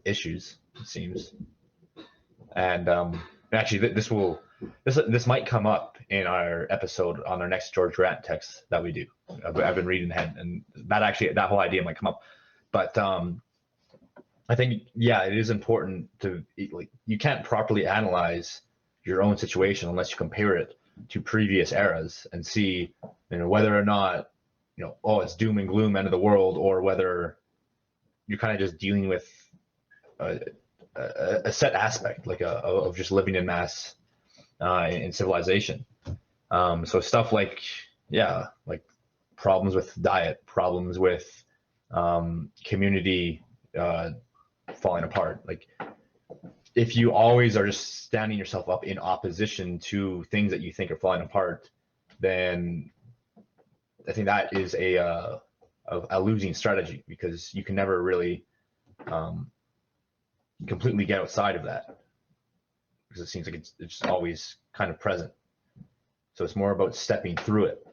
issues, it seems. And actually, this might come up in our episode on our next George Grant text that we do. I've been reading ahead, and that whole idea might come up. But I think yeah, it is important to like you can't properly analyze your own situation unless you compare it to previous eras and see whether or not oh it's doom and gloom end of the world or whether you're kind of just dealing with a, a set aspect like of just living in mass in civilization. So stuff like yeah, like problems with diet, problems with community falling apart. Like if you always are just standing yourself up in opposition to things that you think are falling apart, then I think that is a losing strategy because you can never really um, completely get outside of that because it seems like it's always kind of present. So it's more about stepping through it.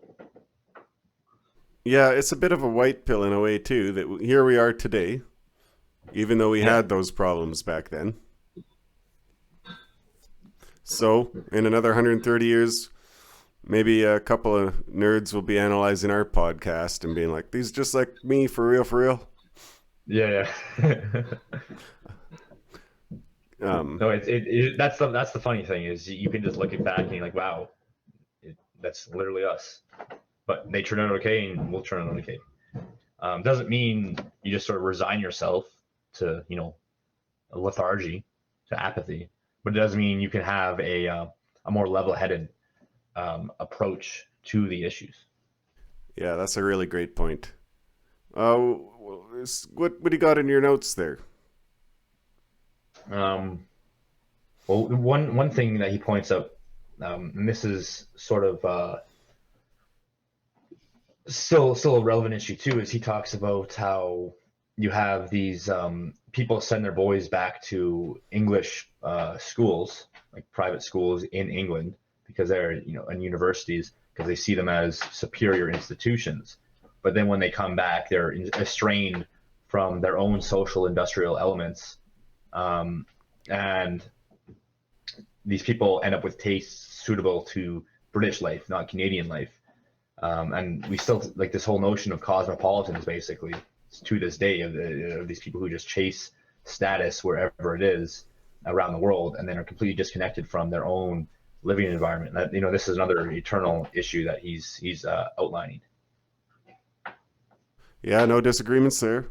Yeah, it's a bit of a white pill in a way too. That here we are today, even though we Yeah. had those problems back then. So in another 130 years, maybe a couple of nerds will be analyzing our podcast and being like, "These just like me, for real, for real." Yeah, yeah. Um, No, that's the funny thing is you can just look it back and you're like, wow, that's literally us. But they turn out okay, and we'll turn out okay. Doesn't mean you just sort of resign yourself to a lethargy, to apathy, but it does mean you can have a more level-headed approach to the issues. yeah, that's a really great point. Uh, what do you got in your notes there? Um, well, one thing that he points out, and this is sort of still a relevant issue too, is he talks about how you have these people send their boys back to English schools, like private schools in England, because they're in universities because they see them as superior institutions. But then when they come back, they're estranged from their own social industrial elements, um, and these people end up with tastes suitable to British life, not Canadian life. And we still like this whole notion of cosmopolitans, basically, to this day, of these people who just chase status wherever it is around the world, and then are completely disconnected from their own living environment. That this is another eternal issue that he's outlining. Yeah, no disagreements there.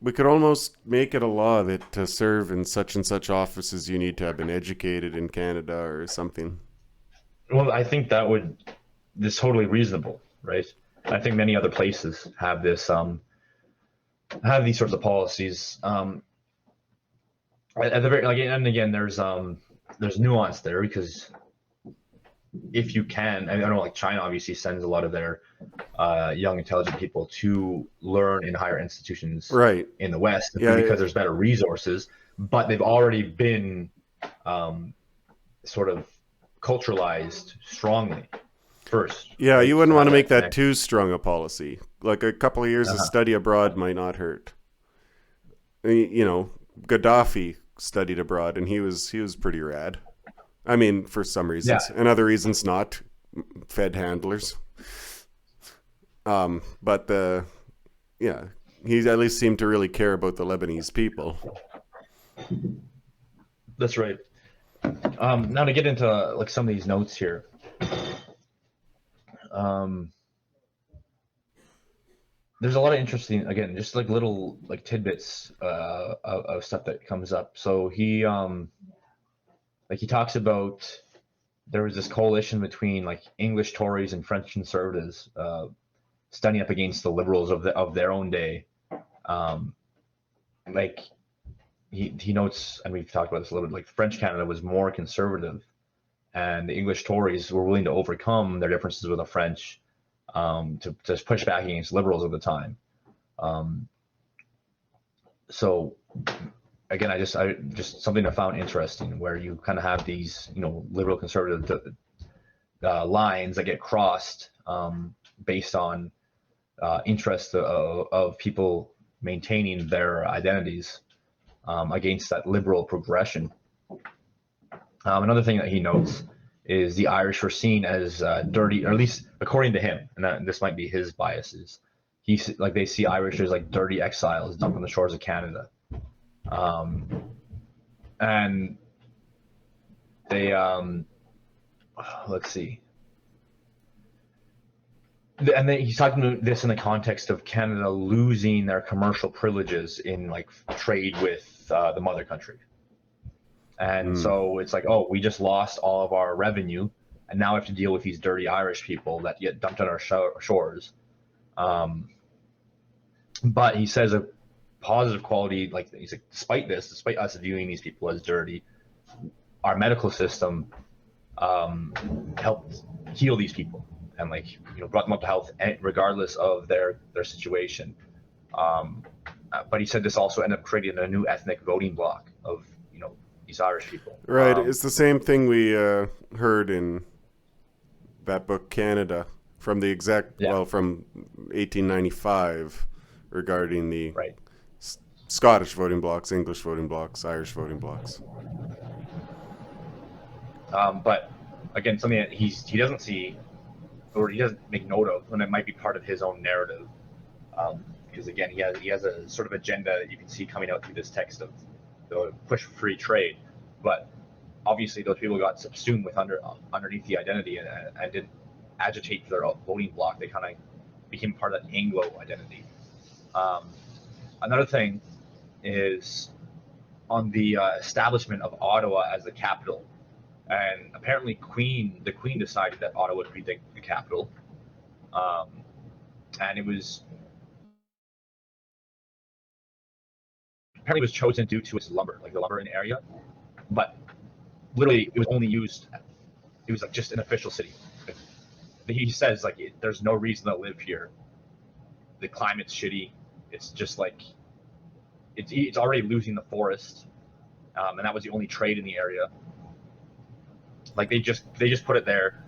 We could almost make it a law that to serve in such and such offices, you need to have been educated in Canada or something. Well, I think that would this totally reasonable, right? I think many other places have this have these sorts of policies. At the very like, and again, there's nuance there because if you can, I don't know, like China obviously sends a lot of their young, intelligent people to learn in higher institutions Right. in the West simply Yeah. because there's better resources, but they've already been um, sort of culturalized strongly first, Yeah, right? you So wouldn't want to having make that that connection. too strong a policy. Like a couple of years of Uh-huh. study abroad might not hurt. You know, Gaddafi studied abroad, and he was pretty rad. I mean, for some Yeah, reasons, and other reasons not. Fed handlers. But yeah, he at least seemed to really care about the Lebanese people. that's right. Now to get into like some of these notes here. Um, there's a lot of interesting, again, just like little like tidbits of stuff that comes up. So he talks about there was this coalition between like English Tories and French conservatives standing up against the liberals of their own day. Um, like he notes, and we've talked about this a little bit. Like French Canada was more conservative, and the English Tories were willing to overcome their differences with the French to push back against liberals at the time. Um, so again, I just something I found interesting where you kind of have these liberal conservative lines that get crossed based on interest of people maintaining their identities against that liberal progression. Another thing that he notes is the Irish were seen as dirty, or at least according to him, and this might be his biases. Like they see Irish as like dirty exiles dumped on the shores of Canada, um, and they let's see, and then he's talking about this in the context of Canada losing their commercial privileges in like trade with the mother country. And Mm. so it's like, oh, we just lost all of our revenue, and now we have to deal with these dirty Irish people that get dumped on our shores. Um, but he says a positive quality, like he's like, despite us viewing these people as dirty, our medical system um, helped heal these people and like brought them up to health regardless of their situation. Um, but he said this also ended up creating a new ethnic voting bloc of these Irish people. Right, it's the same thing we heard in that book Canada from Yeah, from 1895 regarding the right. Scottish voting blocks, English voting blocks, Irish voting blocks. But again, something that he doesn't see or he doesn't make note of, and it might be part of his own narrative. Because again, he has a sort of agenda that you can see coming out through this text of the push for free trade, but obviously those people got subsumed with underneath the identity and didn't agitate for their voting bloc. They kind of became part of that Anglo identity. Um, Another thing is on the establishment of Ottawa as the capital, and apparently the Queen decided that Ottawa would be the capital, um, and apparently it was chosen due to its lumber, like the lumber in the area, but literally it was only used. It was like just an official city. He says like there's no reason to live here. The climate's shitty. It's just like it's already losing the forest, and that was the only trade in the area. Like they just put it there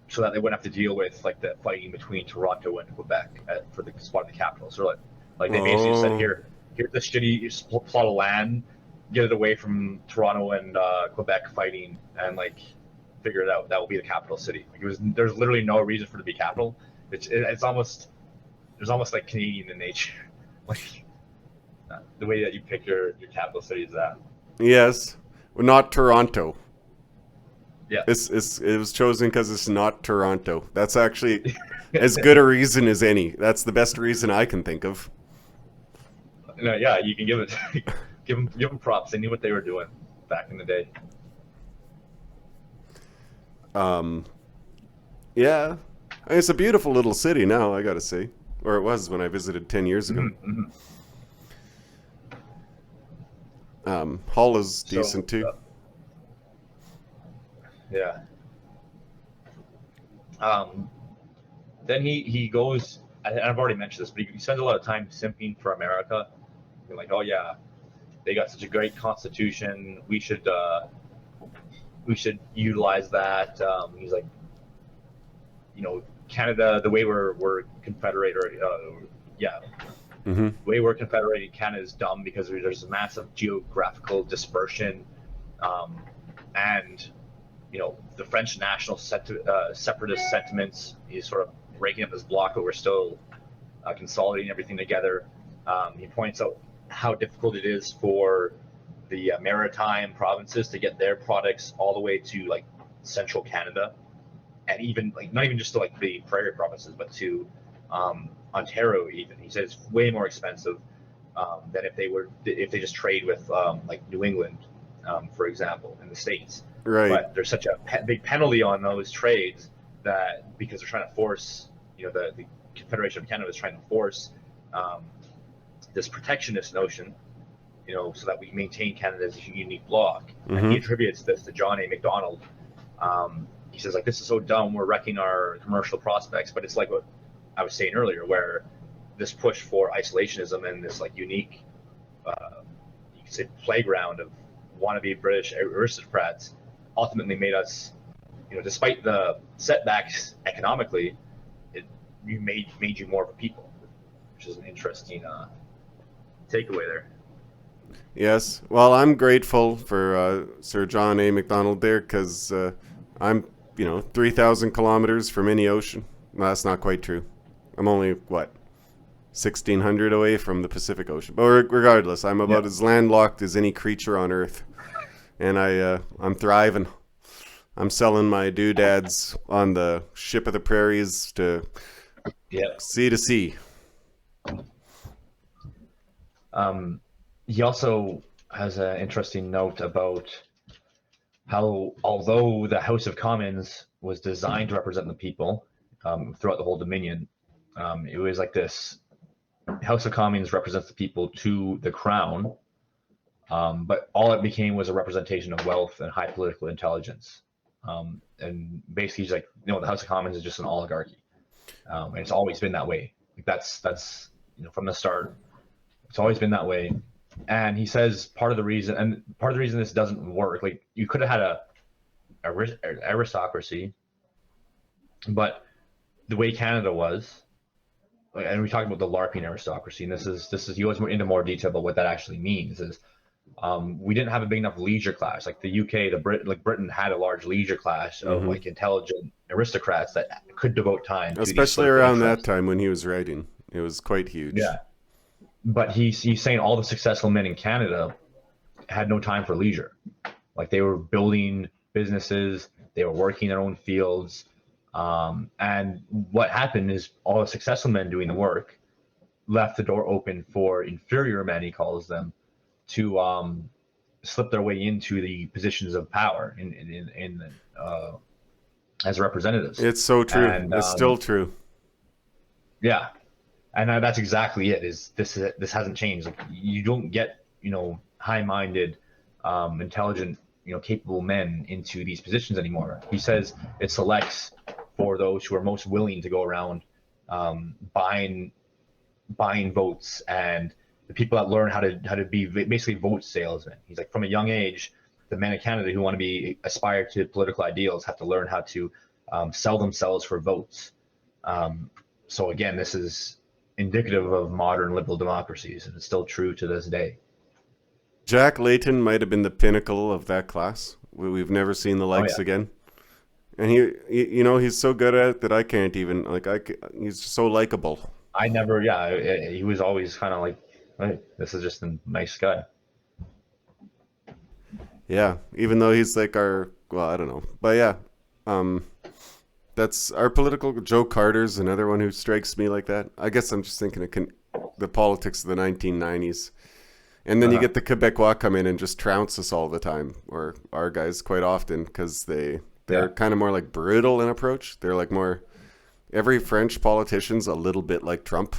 so that they wouldn't have to deal with like the fighting between Toronto and Quebec for the spot of the capital. So like they basically said Oh, here's this shitty plot of land, get it away from Toronto and Quebec fighting, and like figure it out. That will be the capital city. Like there's literally no reason for it to be capital. It's almost there's almost like Canadian in nature, like the way that you pick your capital city is that. yes. Well, not Toronto. Yeah. It was chosen because it's not Toronto. That's actually as good a reason as any. That's the best reason I can think of. No, yeah, you can give it give them props. They knew what they were doing back in the day. Um, yeah, it's a beautiful little city now, I gotta say. Or it was when I visited 10 years ago. Mm-hmm. Hull is So decent too. yeah. Um, then he goes. I've already mentioned this, but he spends a lot of time simping for America. Being like, oh yeah, they got such a great constitution. We should utilize that. He's like, Canada, the way we're confederate, or yeah, Mm-hmm. the way we're confederated, Canada is dumb because there's a massive geographical dispersion, um, and the French national separatist sentiments is sort of breaking up this bloc, but we're still consolidating everything together. He points out how difficult it is for the maritime provinces to get their products all the way to like central Canada, and even like not even just to like the prairie provinces, but to Ontario. Even he says it's way more expensive than if they just trade with like New England, for example, in the States. Right. But there's such a big penalty on those trades that because they're trying to force, the Confederation of Canada is trying to force this protectionist notion, so that we maintain Canada as a unique bloc. And he Mm-hmm. attributes this to John A. Macdonald. He says, like, this is so dumb, we're wrecking our commercial prospects. But it's like what I was saying earlier, where this push for isolationism and this like unique, you could say, playground of wannabe British aristocrats ultimately made us, despite the setbacks economically, it made you more of a people, which is an interesting takeaway there. Yes. Well, I'm grateful for Sir John A. Macdonald there because I'm, 3,000 kilometers from any ocean. Well, that's not quite true. I'm only, 1,600 away from the Pacific Ocean. But regardless, I'm about as landlocked as any creature on Earth. And I'm thriving. I'm selling my doodads on the ship of the prairies to sea to sea. He also has an interesting note about how, although the House of Commons was designed to represent the people throughout the whole Dominion, it was like this: House of Commons represents the people to the crown, but all it became was a representation of wealth and high political intelligence. And basically, he's like, the House of Commons is just an oligarchy, and it's always been that way. Like that's from the start, it's always been that way. And he says part of the reason this doesn't work, like you could have had a aristocracy, but the way Canada was, and we talked about the LARPing aristocracy, and this is he goes into more detail about what that actually means. Is we didn't have a big enough leisure class. Like the UK, Britain had a large leisure class of like intelligent aristocrats that could devote time, especially around that time when he was writing. It was quite huge. Yeah. But he's saying all the successful men in Canada had no time for leisure. Like they were building businesses, they were working their own fields, and what happened is all the successful men doing the work left the door open for inferior men, he calls them, to slip their way into the positions of power in as representatives. It's so true. And, it's still true. Yeah. And that's exactly it. This hasn't changed. Like, you don't get high-minded, intelligent, capable men into these positions anymore. He says it selects for those who are most willing to go around buying votes, and the people that learn how to be basically vote salesmen. He's like, from a young age, the men of Canada who want to aspire to political ideals have to learn how to sell themselves for votes. So again, this is indicative of modern liberal democracies, and it's still true to this day. Jack Layton might have been the pinnacle of that class. We've never seen the likes again. And he he's so good at it that I can't even he's so likable. I never, he was always kind of like, hey, this is just a nice guy. Yeah, even though he's like I don't know, but yeah, that's our political. Joe Carter's another one who strikes me like that. I guess I'm just thinking of the politics of the 1990s. And then you get the Quebecois come in and just trounce us all the time, or our guys quite often, because they're kind of more like brutal in approach. They're like more, every French politician's a little bit like Trump.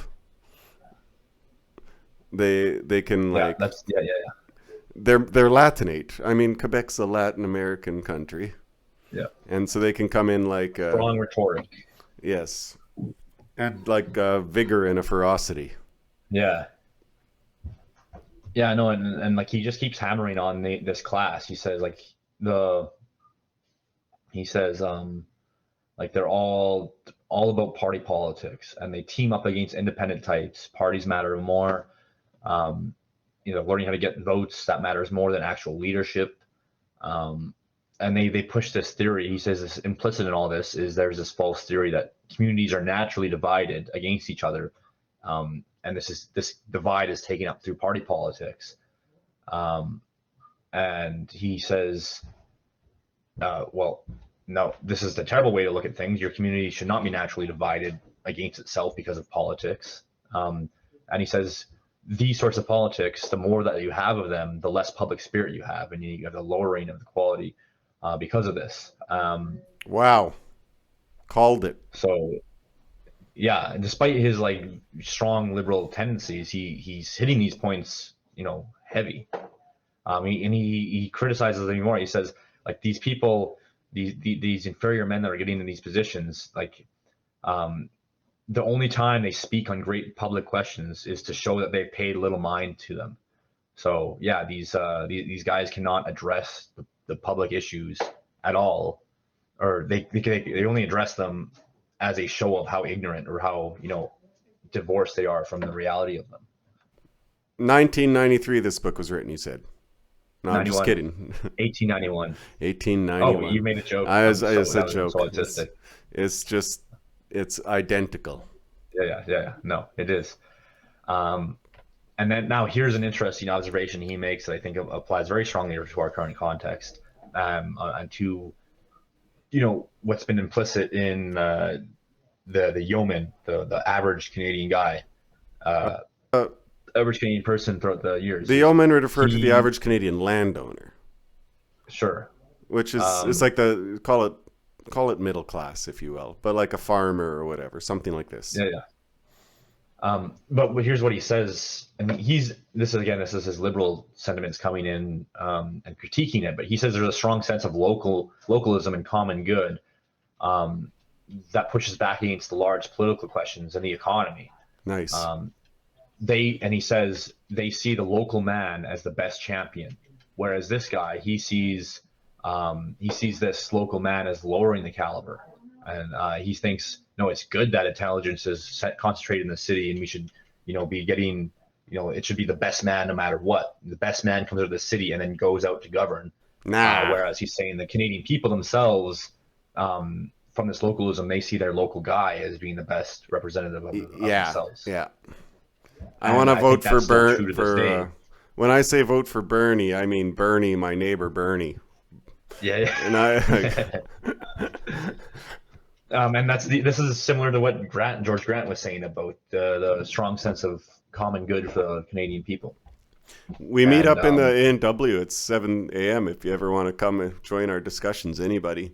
They can they're Latinate. I mean, Quebec's a Latin American country. Yeah. And so they can come in like strong rhetoric. Yes. And like vigor and a ferocity. Yeah. Yeah, no, and like he just keeps hammering on this class. He says like they're all all about party politics, and they team up against independent types. Parties matter more. Um, learning how to get votes, that matters more than actual leadership. And they push this theory. He says this implicit in all this is there's this false theory that communities are naturally divided against each other, and this divide is taken up through party politics. And he says, well, no, this is the terrible way to look at things. Your community should not be naturally divided against itself because of politics. And he says these sorts of politics, the more that you have of them, the less public spirit you have, and you have the lowering of the quality because of this. Wow. Called it. So, yeah, despite his like strong liberal tendencies, he's hitting these points, heavy. He criticizes them more. He says like these people, these inferior men that are getting in these positions, like the only time they speak on great public questions is to show that they've paid little mind to them. So yeah, these guys cannot address the public issues at all, or they only address them as a show of how ignorant or how divorced they are from the reality of them. 1993, this book was written. You said. No, I'm just kidding. 1891. 1891. Oh, you made a joke. I said joke. So autistic. It's identical. Yeah. No, it is. And then now here's an interesting observation he makes that I think applies very strongly to our current context, and to what's been implicit in the yeoman, the average Canadian guy, average Canadian person throughout the years. The yeoman would refer to the average Canadian landowner. Sure. Which is it's like call it middle class, if you will, but like a farmer or whatever, something like this. Yeah. But here's what he says. I mean, this is his liberal sentiments coming in and critiquing it. But he says there's a strong sense of localism and common good that pushes back against the large political questions and the economy. Nice. He says they see the local man as the best champion, whereas this guy he sees this local man as lowering the caliber, and he thinks no, it's good that intelligence is concentrated in the city, and we should be getting it should be the best man no matter what. The best man comes out of the city and then goes out to govern. Whereas he's saying the Canadian people themselves, from this localism, they see their local guy as being the best representative of themselves. Yeah. I want to vote for Bernie. When I say vote for Bernie, I mean Bernie, my neighbor Bernie. Yeah. And and this is similar to what George Grant was saying about the strong sense of common good for the Canadian people. We meet up in the A&W at 7 a.m. if you ever want to come and join our discussions. Anybody.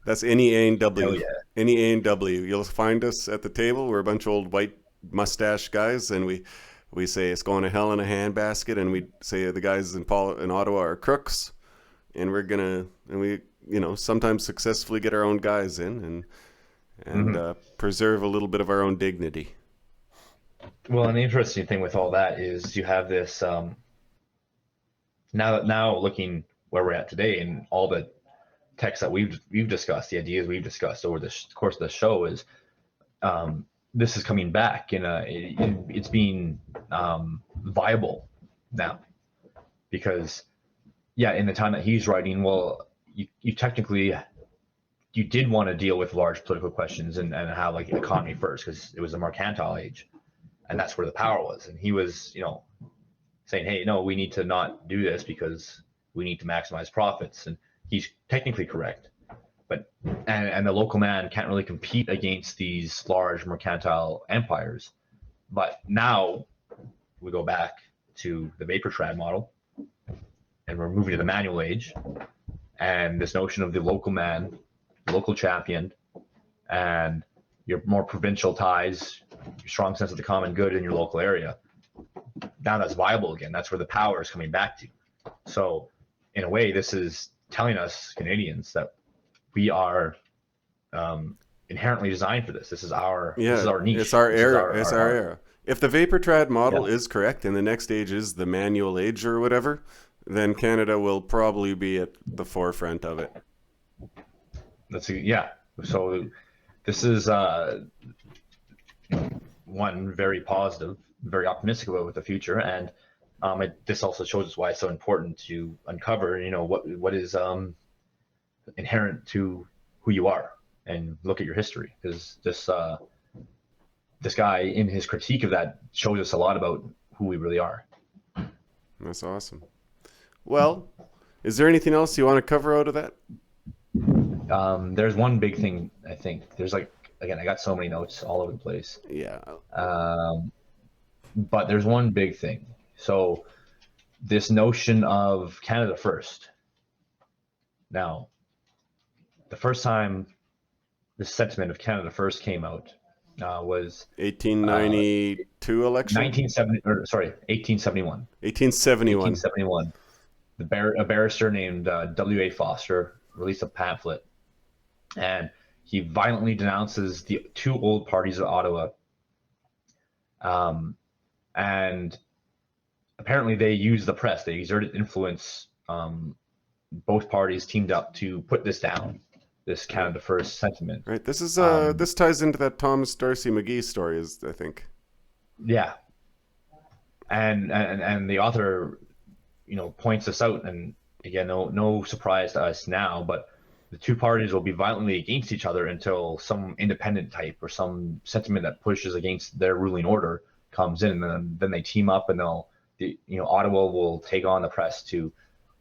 That's any A&W. Oh, yeah. Any A&W. You'll find us at the table. We're a bunch of old white mustache guys, and we say it's going to hell in a handbasket, and we say the guys in Ottawa are crooks, and we sometimes successfully get our own guys in and preserve a little bit of our own dignity. Well, and the interesting thing with all that is you have this now looking where we're at today, and all the texts that we've discussed, the ideas we've discussed over the course of the show is this is coming back, and it's being viable now, because in the time that he's writing, well, you technically you did want to deal with large political questions and have like economy first, because it was a mercantile age, and that's where the power was. And he was, saying, hey, no, we need to not do this because we need to maximize profits. And he's technically correct, but and the local man can't really compete against these large mercantile empires. But now we go back to the vapor trad model, and we're moving to the manual age, and this notion of the local man, local champion, and your more provincial ties, your strong sense of the common good in your local area. Now that's viable again. That's where the power is coming back to. So in a way, this is telling us Canadians that we are inherently designed for this. This is our niche. It's our era. It's our era. If the vapor trad model is correct, and the next age is the manual age or whatever, then Canada will probably be at the forefront of it. So this is one very positive, very optimistic about the future, and this also shows us why it's so important to uncover, what is inherent to who you are, and look at your history, because this guy in his critique of that shows us a lot about who we really are. That's awesome. Well, is there anything else you want to cover out of that? There's one big thing. I think there's like, again, I got so many notes all over the place. Yeah. But there's one big thing. So this notion of Canada first. Now, the first time this sentiment of Canada first came out was 1892 election? 1871. 1871. 1871. A barrister named W.A. Foster released a pamphlet, and he violently denounces the two old parties of Ottawa. And apparently they used the press. They exerted influence. Both parties teamed up to put this down, this Canada First sentiment. Right. This is this ties into that Thomas Darcy McGee story, I think. Yeah. And the author, points this out, and again, no surprise to us now, but the two parties will be violently against each other until some independent type or some sentiment that pushes against their ruling order comes in, and then they team up, and Ottawa will take on the press to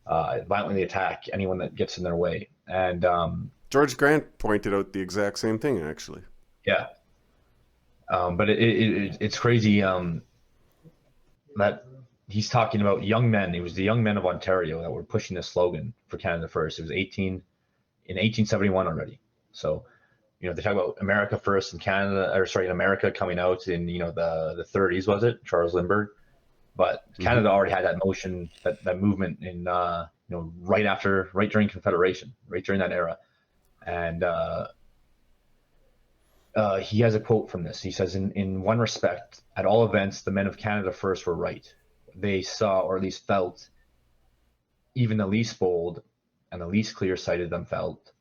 violently attack anyone that gets in their way. And George Grant pointed out the exact same thing, actually. Yeah. But it's crazy that he's talking about young men. It was the young men of Ontario that were pushing the slogan for Canada First. It was in 1871 already. So, they talk about America First in America coming out in, the 30s, was it? Charles Lindbergh. But Canada already had that motion, that movement in, right during Confederation, right during that era. And he has a quote from this. He says, in one respect, at all events, the men of Canada First were right. They saw, or at least felt, even the least bold and the least clear-sighted them felt,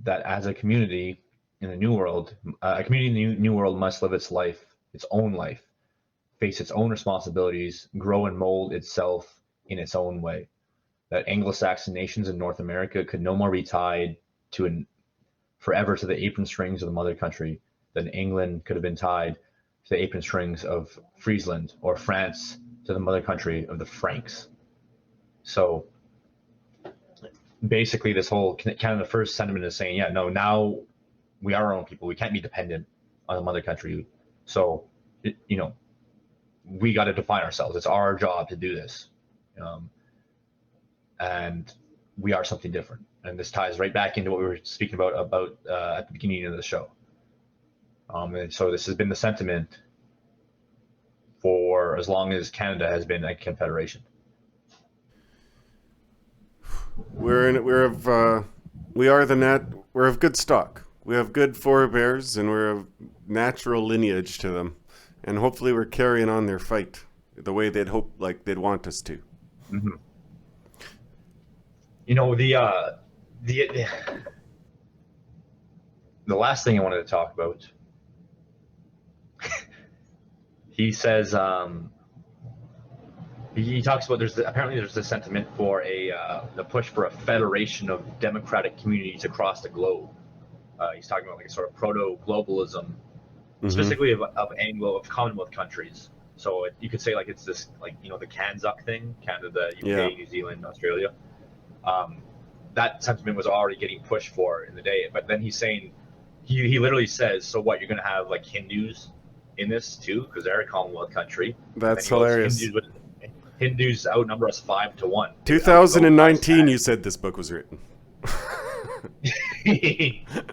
that as a community in the New World, New World must live its own life, face its own responsibilities, grow and mold itself in its own way. That Anglo-Saxon nations in North America could no more be tied forever to the apron strings of the mother country than England could have been tied to the apron strings of Friesland, or France to the mother country of the Franks. So basically, this whole Canada First sentiment is saying, now we are our own people. We can't be dependent on the mother country. So, we got to define ourselves. It's our job to do this. And we are something different. And this ties right back into what we were speaking about at the beginning of the show. And so this has been the sentiment for as long as Canada has been a confederation. We're of good stock. We have good forebears, and we're of natural lineage to them, and hopefully we're carrying on their fight the way they'd want us to. Mm-hmm. The last thing I wanted to talk about. He says he talks about there's this sentiment for the push for a federation of democratic communities across the globe. He's talking about like a sort of proto-globalism, specifically of Commonwealth countries. So you could say like it's this the CANZUK thing, Canada, UK, New Zealand, Australia. That sentiment was already getting pushed for in the day, but then he's saying he literally says, so what, you're going to have like Hindus in this too, because they're a Commonwealth country. That's hilarious. Hindus outnumber us 5-1. 2019, you said this book was written.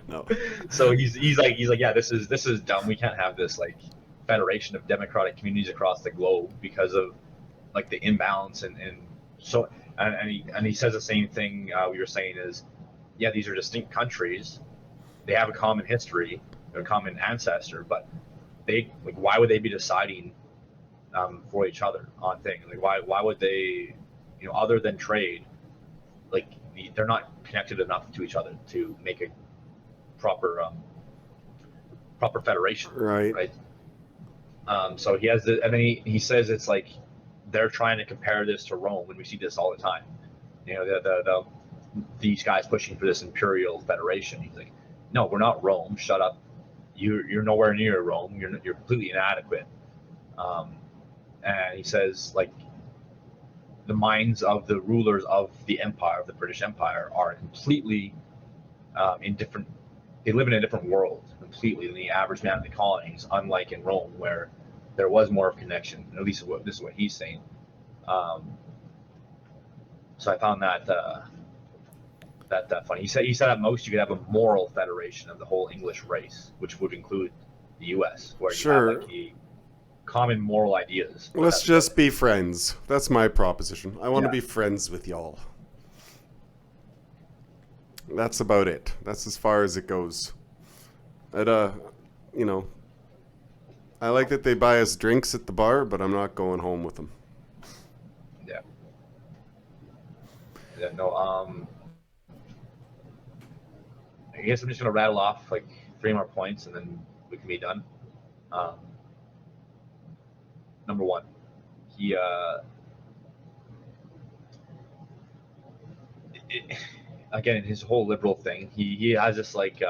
No. So he's like, yeah, this is dumb. We can't have this like federation of democratic communities across the globe because of like the imbalance and he says the same thing we were saying is, yeah, these are distinct countries. They have a common history, a common ancestor, but why would they be deciding for each other on things? Like why would they, other than trade, like they're not connected enough to each other to make a proper proper federation, Right. right? So he has the, and then he says it's like they're trying to compare this to Rome, and we see this all the time. You know, these guys pushing for this imperial federation. He's like, no, we're not Rome. Shut up. You're nowhere near Rome. You're completely inadequate. And he says like the minds of the rulers of the empire, of the British Empire, are completely in different. They live in a different world completely than the average man in the colonies. Unlike in Rome, where there was more of connection. At least this is what he's saying. So I found that funny. He said at most you could have a moral federation of the whole English race, which would include the U.S., where you have like the common moral ideas. Let's just be friends. That's my proposition. I want to be friends with y'all. That's about it. That's as far as it goes. You know, I like that they buy us drinks at the bar, but I'm not going home with them. Yeah. Yeah. No. I guess I'm just gonna rattle off like 3 more points, and then we can be done. Number 1, he again, his whole liberal thing. He has this like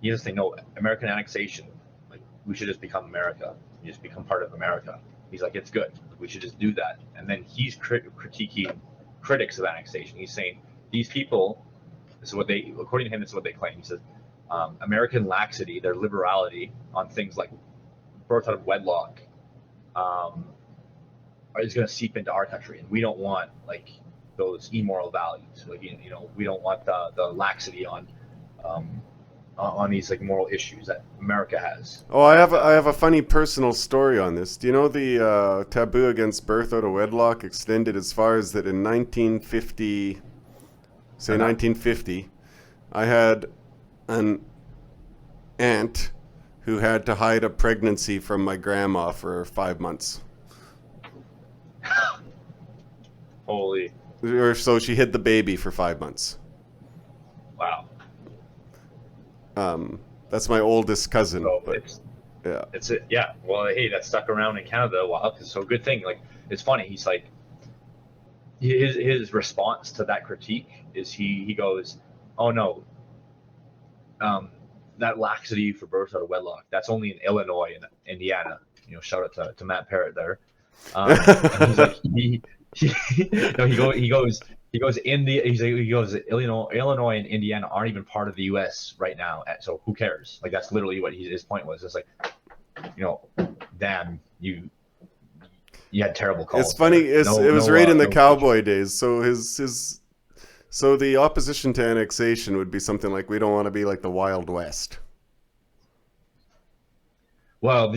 he has this thing. No, American annexation. Like we should just become America. You just become part of America. He's like, it's good. We should just do that. And then he's critiquing critics of annexation. He's saying these people. This is what they, according to him, this is what they claim. He says American laxity, their liberality on things like birth out of wedlock, is going to seep into our country, and we don't want like those immoral values. Like you know, we don't want the laxity on these like moral issues that America has. Oh, I have a funny personal story on this. Do you know the taboo against birth out of wedlock extended as far as that in 1950? Say 1950, I had an aunt who had to hide a pregnancy from my grandma for 5 months. Holy. Or so she hid the baby for 5 months. Wow. That's my oldest cousin. So but, yeah. Well, hey, that stuck around in Canada a while. So good thing. Like, it's funny. He's like, his response to that critique is he goes, oh no, that laxity for birth out of wedlock, that's only in Illinois and Indiana. You know, shout out to Matt Parrott there. And he's like, he goes Illinois and Indiana aren't even part of the U.S. right now, so who cares? Like that's literally what his point was. It's like, you know, damn, you had terrible calls. It's funny. It was right in the cowboy days. So so the opposition to annexation would be something like, we don't want to be like the Wild West. Well,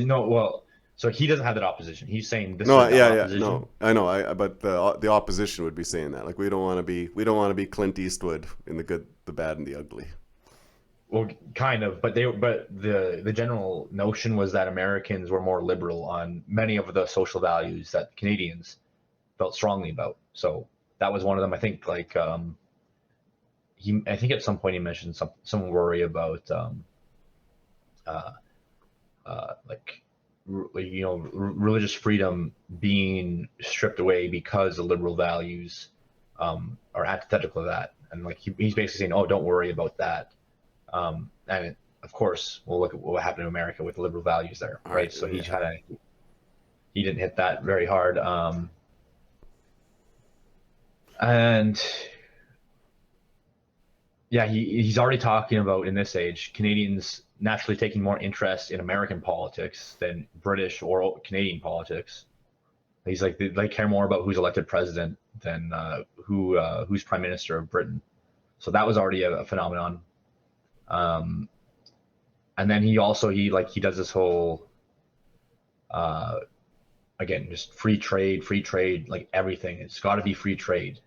so he doesn't have that opposition. He's saying this. Opposition. No, I know. But the opposition would be saying that, like, we don't want to be Clint Eastwood in the good, the bad, and the ugly. Well, kind of, but the general notion was that Americans were more liberal on many of the social values that Canadians felt strongly about. So that was one of them. I think like I think at some point he mentioned some worry about like you know, religious freedom being stripped away because the liberal values are antithetical to that, and like he's basically saying, oh, don't worry about that. And of course, we'll look at what happened in America with liberal values there, right? So he didn't hit that very hard. And yeah, he's already talking about, in this age, Canadians naturally taking more interest in American politics than British or Canadian politics. He's like, they care more about who's elected president than who's prime minister of Britain. So that was already a phenomenon. And then he does this whole again, just free trade, like everything, it's got to be free trade.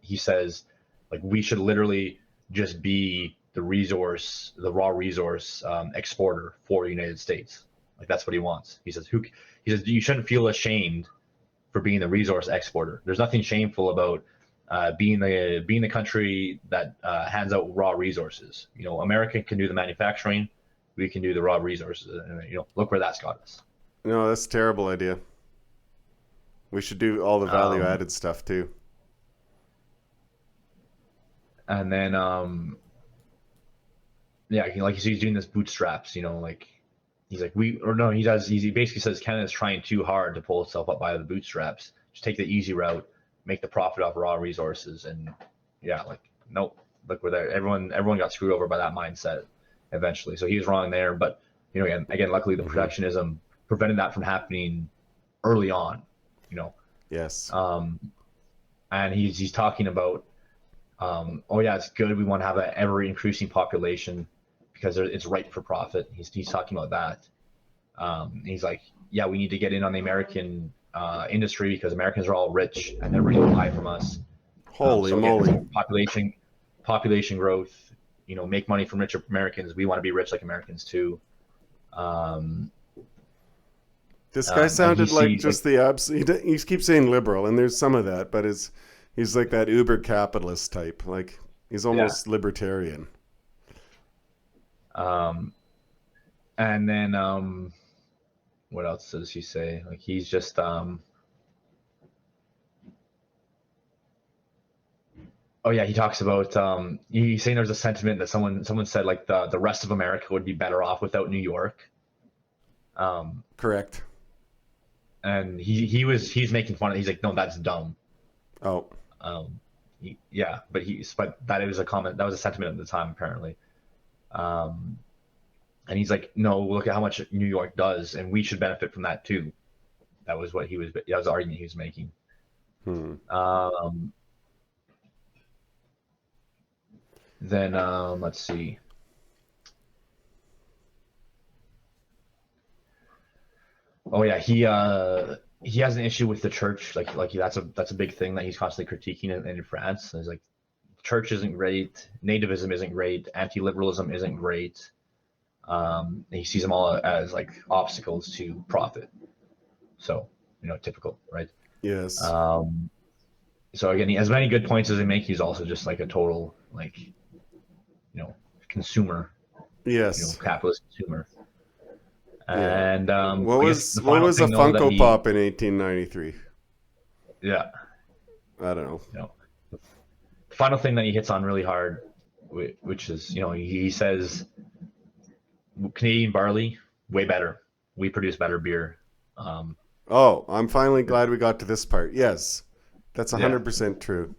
He says like we should literally just be the raw resource exporter for the United States. Like that's what he wants. He says you shouldn't feel ashamed for being the resource exporter. There's nothing shameful about being the country that hands out raw resources. You know, America can do the manufacturing, we can do the raw resources, and look where that's got us. No, that's a terrible idea. We should do all the value added stuff too. And then yeah, like he's doing this bootstraps, like he's like he basically says Canada's trying too hard to pull itself up by the bootstraps. Just take the easy route, make the profit off raw resources, and yeah, like nope, look, we're there. Everyone got screwed over by that mindset eventually. So he was wrong there, but again, luckily the protectionism prevented that from happening early on. Yes. And he's talking about, oh yeah, it's good. We want to have an ever increasing population because it's ripe for profit. He's talking about that. He's like, yeah, we need to get in on the American industry because Americans are all rich and they're ready to buy from us. Holy moly! Population growth. Make money from rich Americans. We want to be rich like Americans too. This guy sounded like just the absolute. He keeps saying liberal, and there's some of that, but he's like that uber capitalist type. Like he's almost libertarian. And then what else does he say? Like he's just oh yeah, he talks about he's saying there's a sentiment that someone said like the rest of America would be better off without New York. Correct. And he's making fun of it. He's like, no, that's dumb. Oh. Yeah, but that was a comment. That was a sentiment at the time apparently. And he's like, no, look at how much New York does, and we should benefit from that too. That was what that was the argument he was making. Then let's see. Oh yeah, he has an issue with the church. Like that's a big thing that he's constantly critiquing in France. He's like, church isn't great, nativism isn't great, anti-liberalism isn't great. He sees them all as like obstacles to profit. So typical, right? Yes. So again, he has many good points as he makes. He's also just like a total like consumer. Yes. Capitalist consumer. Yeah. And what was a Funko Pop in 1893? Yeah. I don't know. The final thing that he hits on really hard, which is he says Canadian barley way better. We produce better beer. I'm finally glad we got to this part. Yes, that's 100% true.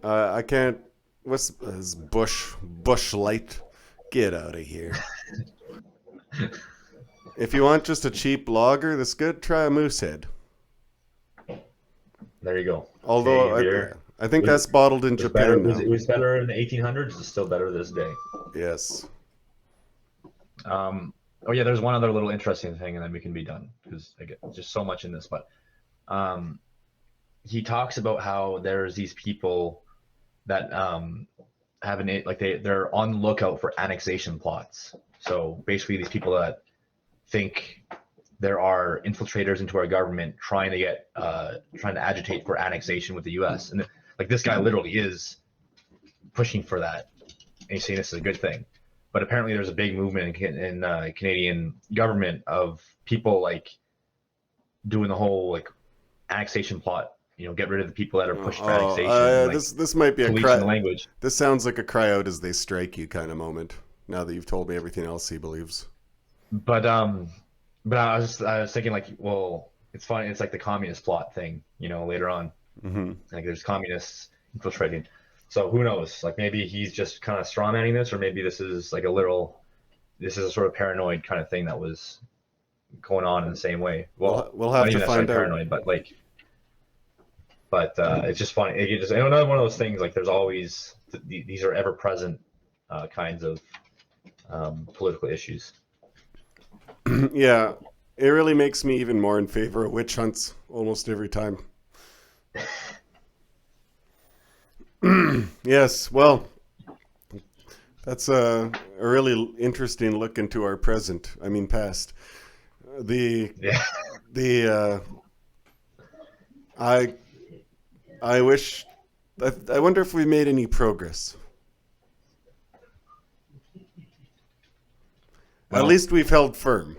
I can't. What's this Bush Light? Get out of here. If you want just a cheap lager that's good, try a Moosehead. There you go. Although I think that's bottled in Japan now. It was better in the 1800s. It's still better this day. Yes. Oh yeah, there's one other little interesting thing, and then we can be done because I get just so much in this. But he talks about how there's these people that they're on the lookout for annexation plots. So basically, these people that think there are infiltrators into our government trying to agitate for annexation with the U.S. And like this guy literally is pushing for that, and he's saying this is a good thing. But apparently, there's a big movement in Canadian government of people like doing the whole like annexation plot. Get rid of the people that are pushing for annexation. This might be a cry. Language. This sounds like a cry out as they strike you kind of moment. Now that you've told me everything else he believes. But I was thinking like, well, it's funny. It's like the communist plot thing, later on. Mm-hmm. Like there's communists infiltrating. So who knows? Like maybe he's just kind of strawmanning this, or maybe this is like this is a sort of paranoid kind of thing that was going on in the same way. Well, we'll have to find out. Paranoid, but it's just funny. Another one of those things. Like there's always these are ever present kinds of political issues. Yeah, it really makes me even more in favor of witch hunts almost every time. Yes, well, that's a really interesting look into our past. I wonder if we made any progress. At least we've held firm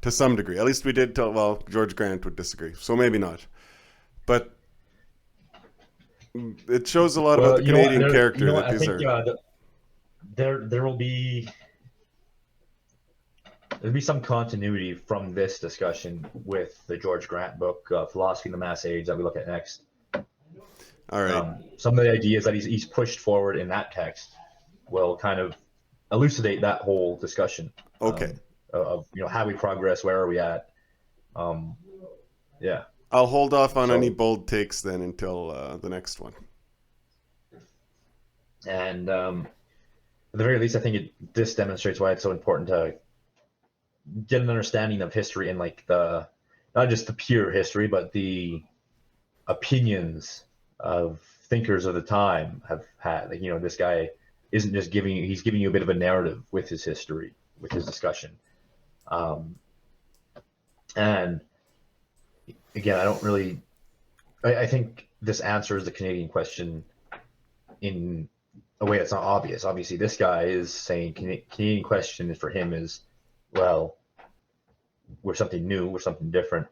to some degree. At least we did. Well, George Grant would disagree, so maybe not. But it shows a lot about the Canadian character that I these think, are. there'll be some continuity from this discussion with the George Grant book, Philosophy of the Mass Age, that we look at next. All right. Some of the ideas that he's pushed forward in that text will kind of elucidate that whole discussion. Okay. Of how we progress, where are we at? Yeah. I'll hold off on any bold takes then until the next one. And at the very least, I think this demonstrates why it's so important to get an understanding of history and like not just the pure history, but the opinions of thinkers of the time have had. Like, this guy isn't just he's giving you a bit of a narrative with his history, with his discussion. And again, I think this answers the Canadian question in a way that's not obvious. Obviously, this guy is saying Canadian question for him is, well, we're something new, we're something different,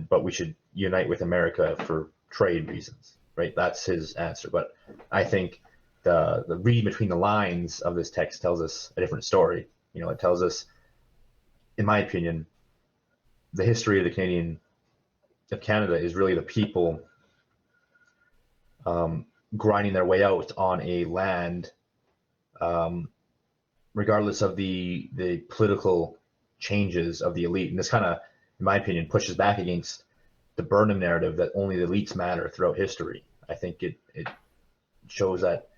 but we should unite with America for trade reasons, right? That's his answer. But I think the read between the lines of this text tells us a different story. It tells us, in my opinion, the history of Canada is really the people grinding their way out on a land, regardless of the political changes of the elite. And this kind of, in my opinion, pushes back against the Burnham narrative that only the elites matter throughout history. I think it shows that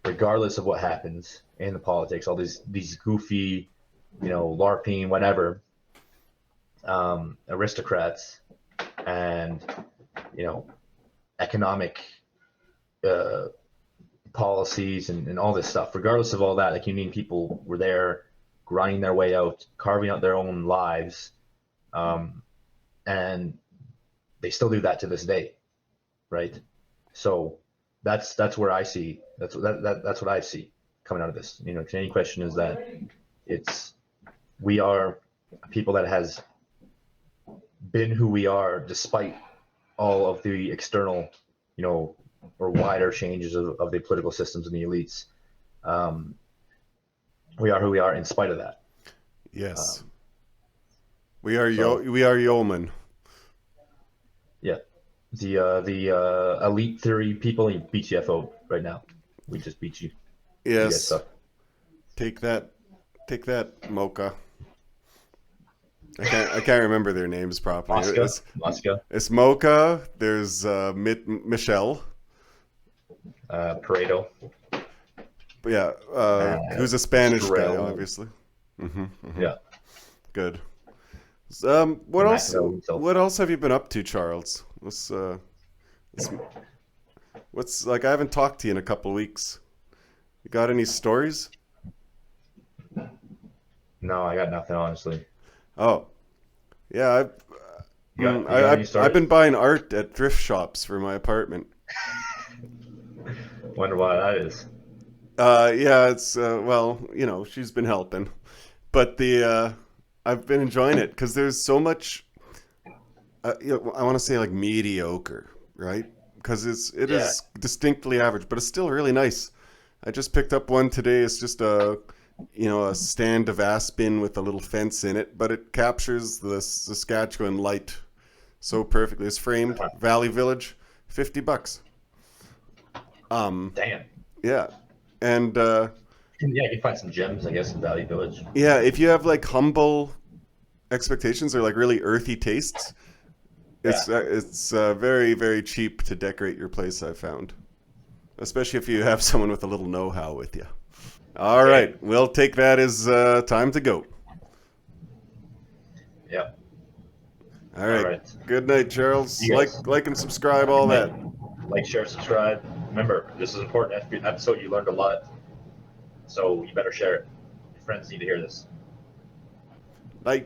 regardless of what happens in the politics, all these goofy, LARPing, whatever, aristocrats and economic policies and all this stuff, regardless of all that, the Canadian people were there grinding their way out, carving out their own lives, and they still do that to this day, right? So that's where I see that's what I see coming out of this. Canadian question is that we are a people that has been who we are despite all of the external, or wider changes of the political systems and the elites. We are who we are in spite of that. Yes. We are yeomen. Yeah. The elite theory people beat you out right now. We just beat you. Yes. You take that, Mocha. I can't remember their names properly. Mosca. It's Mocha. There's Michelle. Pareto. Yeah. Who's a Spanish guy, obviously. Yeah. Good. What else? What else have you been up to, Charles? What's like? I haven't talked to you in a couple of weeks. You got any stories? No, I got nothing, honestly. Oh, yeah. I've been buying art at thrift shops for my apartment. Wonder why that is. Yeah, it's well, she's been helping, but I've been enjoying it because there's so much. I want to say like mediocre, right? Because it is distinctly average, but it's still really nice. I just picked up one today. It's just a stand of aspen with a little fence in it, but it captures the Saskatchewan light so perfectly. It's framed. Valley Village, $50. Damn. Yeah, and you can find some gems, I guess, in Valley Village. Yeah, if you have like humble expectations or like really earthy tastes, it's very, very cheap to decorate your place, I've found. Especially if you have someone with a little know-how with you. All right, we'll take that as time to go. Yep. All right. Good night, Charles. Like and subscribe, all that. Like, share, subscribe. Remember, this is an important episode. You learned a lot, so you better share it. Your friends need to hear this. Bye.